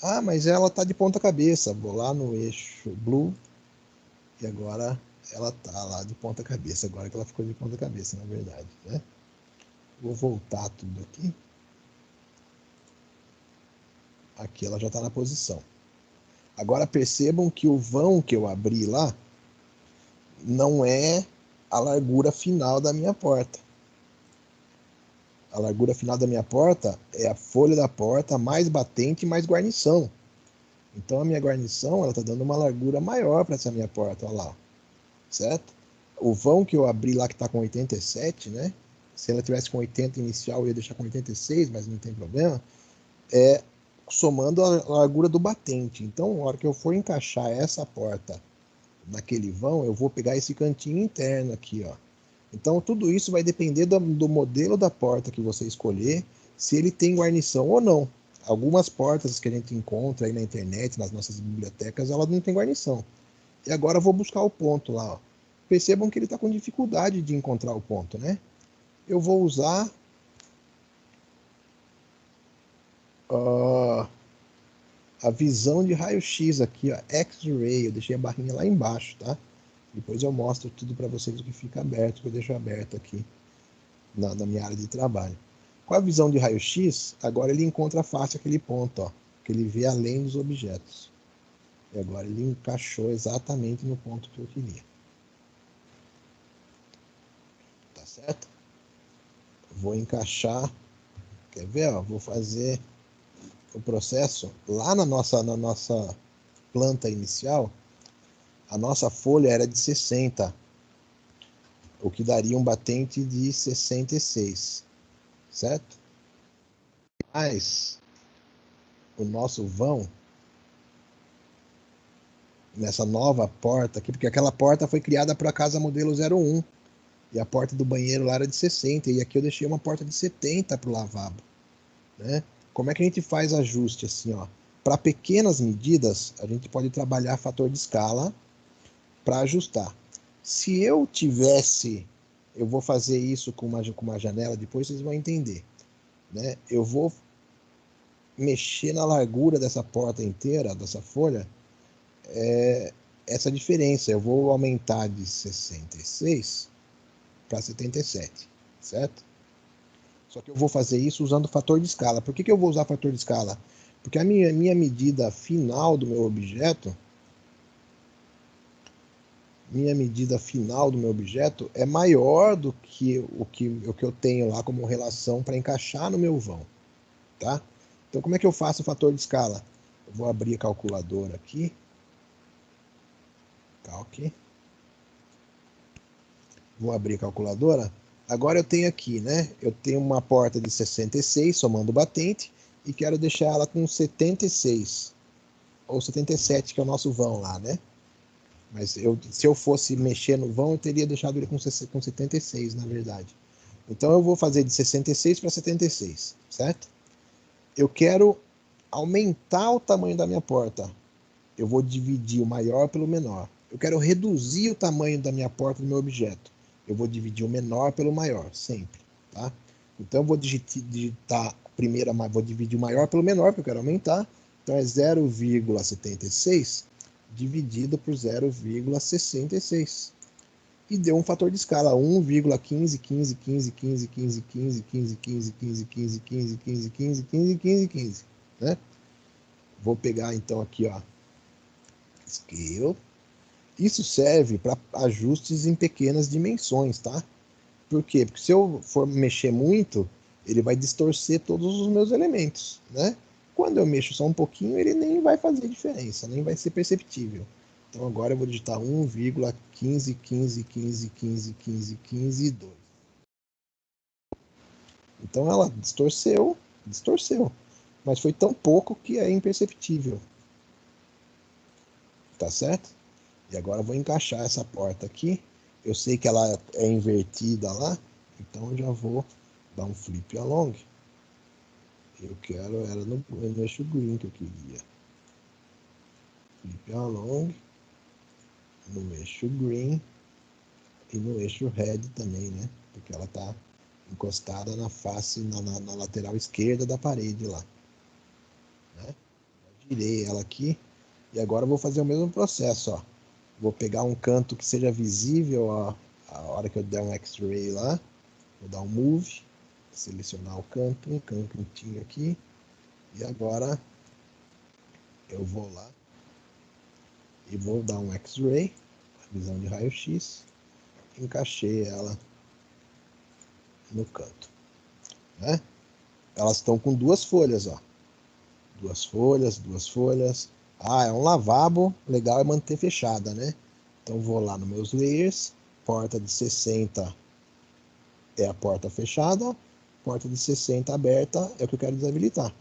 Ah, mas ela está de ponta cabeça. Vou lá no eixo blue. E agora ela tá lá de ponta cabeça, agora que ela ficou de ponta cabeça, na verdade, né? Vou voltar tudo aqui. Aqui ela já está na posição. Agora percebam que o vão que eu abri lá não é a largura final da minha porta. A largura final da minha porta é a folha da porta mais batente mais guarnição. Então a minha guarnição ela está dando uma largura maior para essa minha porta, olha lá, certo? O vão que eu abri lá que está com 87, né? Se ela tivesse com 80 inicial eu ia deixar com 86, mas não tem problema. É somando a largura do batente. Então, na hora que eu for encaixar essa porta naquele vão, eu vou pegar esse cantinho interno aqui, ó. Então, tudo isso vai depender do modelo da porta que você escolher, se ele tem guarnição ou não. Algumas portas que a gente encontra aí na internet, nas nossas bibliotecas, elas não têm guarnição. E agora eu vou buscar o ponto lá, ó. Percebam que ele está com dificuldade de encontrar o ponto, né? Eu vou usar a visão de raio-x aqui, ó, X-ray. Eu deixei a barrinha lá embaixo, tá? Depois eu mostro tudo para vocês o que fica aberto, que eu deixo aberto aqui na minha área de trabalho. Com a visão de raio-x, agora ele encontra fácil aquele ponto, ó, que ele vê além dos objetos. E agora ele encaixou exatamente no ponto que eu queria. Tá certo? Vou encaixar. Quer ver? Ó, vou fazer o processo lá na nossa planta inicial. A nossa folha era de 60, o que daria um batente de 66, certo? Mas o nosso vão, nessa nova porta aqui, porque aquela porta foi criada para a casa modelo 01, e a porta do banheiro lá era de 60, e aqui eu deixei uma porta de 70 para o lavabo, né? Como é que a gente faz ajuste assim, ó? Para pequenas medidas, a gente pode trabalhar fator de escala para ajustar. Se eu tivesse, eu vou fazer isso com uma janela, depois vocês vão entender, né? Eu vou mexer na largura dessa porta inteira, dessa folha, essa diferença. Eu vou aumentar de 66 para 77, certo? Só que eu vou fazer isso usando o fator de escala. Por que eu vou usar fator de escala? Porque a minha medida final do meu objeto, é maior do que o que eu tenho lá como relação para encaixar no meu vão, tá? Então, como é que eu faço o fator de escala? Eu vou abrir a calculadora aqui. Calque. Vou abrir a calculadora. Agora eu tenho aqui, né? Eu tenho uma porta de 66, somando batente, e quero deixar ela com 76, ou 77, que é o nosso vão lá, né? Mas se eu fosse mexer no vão, eu teria deixado ele com 76, na verdade. Então eu vou fazer de 66 para 76, certo? Eu quero aumentar o tamanho da minha porta. Eu vou dividir o maior pelo menor. Eu quero reduzir o tamanho da minha porta do meu objeto. Eu vou dividir o menor pelo maior, sempre, tá? Então eu vou digitar primeiro, vou dividir o maior pelo menor, porque eu quero aumentar. Então é 0,76 dividido por 0,66. E deu um fator de escala 1,15, 15, 15, 15, 15, 15, 15, 15, 15, 15, 15, 15, 15, 15, 15, 15, né? Vou pegar então aqui, ó, Scale. Isso serve para ajustes em pequenas dimensões, tá? Por quê? Porque se eu for mexer muito, ele vai distorcer todos os meus elementos, né? Quando eu mexo só um pouquinho, ele nem vai fazer diferença, nem vai ser perceptível. Então agora eu vou digitar 1,15, 15, 15, 15, 15, 15 e 2. Então ela distorceu, mas foi tão pouco que é imperceptível. Tá certo? E agora eu vou encaixar essa porta aqui. Eu sei que ela é invertida lá, então eu já vou dar um flip along. Eu quero, era no eixo green que eu queria. Flip along, no eixo green e no eixo red também, né? Porque ela está encostada na face, na lateral esquerda da parede lá. Né? Girei ela aqui e agora eu vou fazer o mesmo processo, ó. Vou pegar um canto que seja visível a hora que eu der um X-Ray lá. Vou dar um Move, selecionar o canto, um cantinho aqui. E agora eu vou lá e vou dar um X-Ray, visão de raio-x. Encaixei ela no canto, né? Elas estão com duas folhas, ó. Duas folhas. Ah, é um lavabo, legal é manter fechada, né? Então vou lá nos meus layers, porta de 60 é a porta fechada, porta de 60 aberta é o que eu quero desabilitar.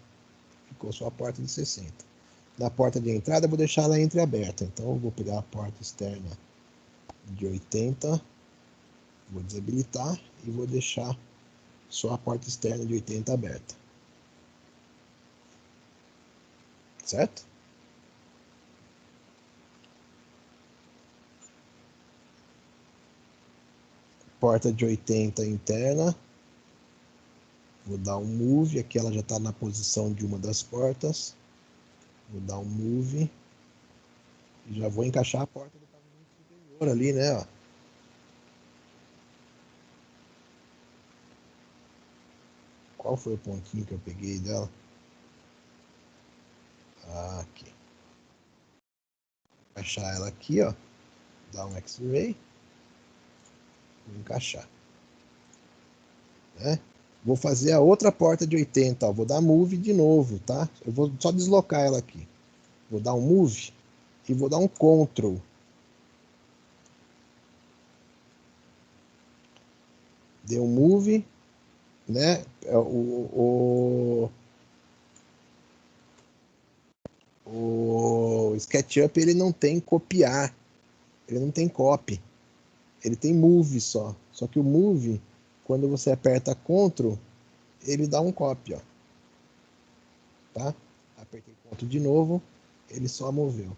Ficou só a porta de 60. Na porta de entrada eu vou deixar ela entreaberta, então eu vou pegar a porta externa de 80, vou desabilitar e vou deixar só a porta externa de 80 aberta. Certo? Porta de 80 interna. Vou dar um move. Aqui ela já está na posição de uma das portas. Vou dar um move. E já vou encaixar a porta do pavimento superior ali, né? Ó. Qual foi o pontinho que eu peguei dela? Aqui. Encaixar ela aqui, ó. Dar um X-Ray. Vou encaixar. Né? Vou fazer a outra porta de 80, ó. Vou dar move de novo, tá? Eu vou só deslocar ela aqui. Vou dar um move e vou dar um Ctrl. Deu um move, né? O SketchUp ele não tem copiar, ele não tem copy, ele tem move só. Só que o move, quando você aperta Ctrl, ele dá um copy, ó. Tá? Apertei Ctrl de novo, ele só moveu.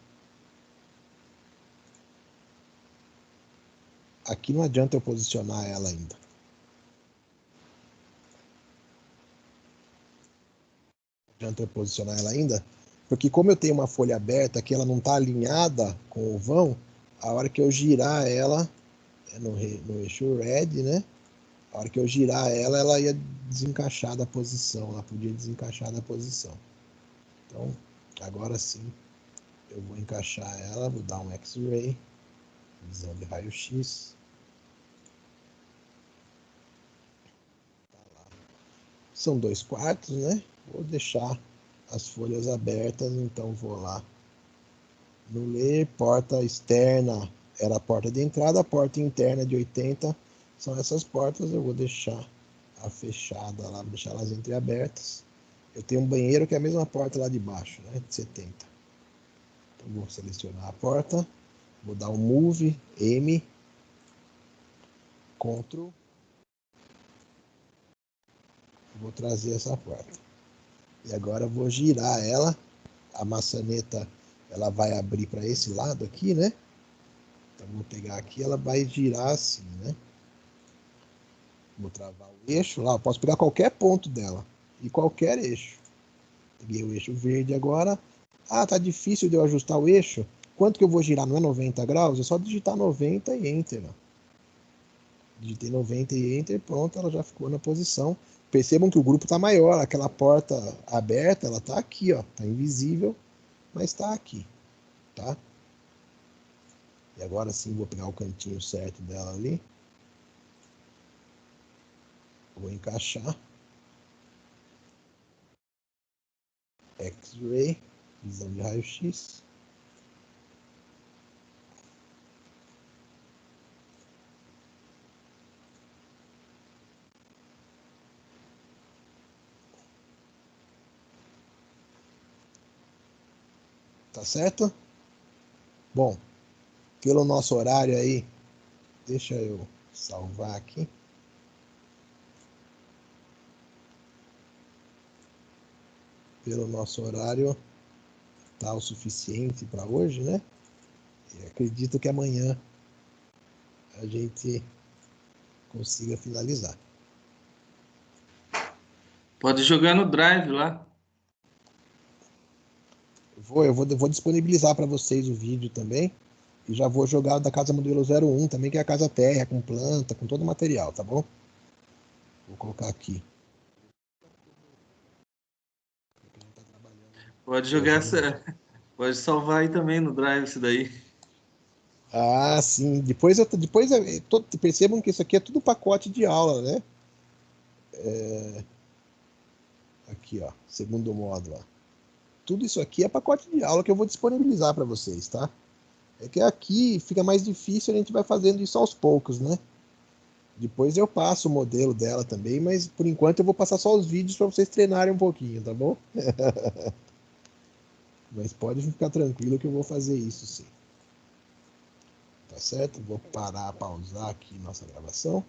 Aqui não adianta eu posicionar ela ainda. Não adianta eu posicionar ela ainda, porque como eu tenho uma folha aberta que ela não está alinhada com o vão, a hora que eu girar ela no eixo red, né? A hora que eu girar ela, ela ia desencaixar da posição, ela podia desencaixar da posição. Então, agora sim, eu vou encaixar ela, vou dar um X-Ray, visão de raio-x. Tá lá. São 2/4, né? Vou deixar as folhas abertas, então vou lá no ler, porta externa era a porta de entrada, a porta interna de 80 são essas portas, eu vou deixar a fechada lá, vou deixar elas entreabertas. Eu tenho um banheiro que é a mesma porta lá de baixo, né, de 70. Então vou selecionar a porta, vou dar um Move, M, Ctrl, vou trazer essa porta. E agora eu vou girar ela, a maçaneta ela vai abrir para esse lado aqui, né? Então vou pegar aqui, ela vai girar assim, né? Vou travar o eixo lá, eu posso pegar qualquer ponto dela e qualquer eixo. Peguei o eixo verde agora. Ah, tá difícil de eu ajustar o eixo. Quanto que eu vou girar? Não é 90 graus? É só digitar 90 e Enter. Ó. Digitei 90 e Enter, pronto, ela já ficou na posição. Percebam que o grupo tá maior, aquela porta aberta, ela tá aqui, ó, tá invisível, mas tá aqui, tá? E agora sim vou pegar o cantinho certo dela ali. Vou encaixar. X-Ray, visão de raio-x. Tá certo? Bom, pelo nosso horário aí, deixa eu salvar aqui. Pelo nosso horário, tá o suficiente para hoje, né? E acredito que amanhã a gente consiga finalizar. Pode jogar no Drive lá. Eu vou disponibilizar para vocês o vídeo também, E já vou jogar da casa modelo 01 também, que é a casa terra, com planta, com todo o material, tá bom? Vou colocar aqui. Pode jogar essa. Pode salvar aí também no Drive isso daí. Ah, sim. Percebam que isso aqui é tudo pacote de aula, né? Aqui, ó. Segundo módulo, ó. Tudo isso aqui é pacote de aula que eu vou disponibilizar para vocês, tá? É que aqui fica mais difícil, a gente vai fazendo isso aos poucos, né? Depois eu passo o modelo dela também, mas por enquanto eu vou passar só os vídeos para vocês treinarem um pouquinho, tá bom? Mas pode ficar tranquilo que eu vou fazer isso sim. Tá certo? Vou pausar aqui nossa gravação.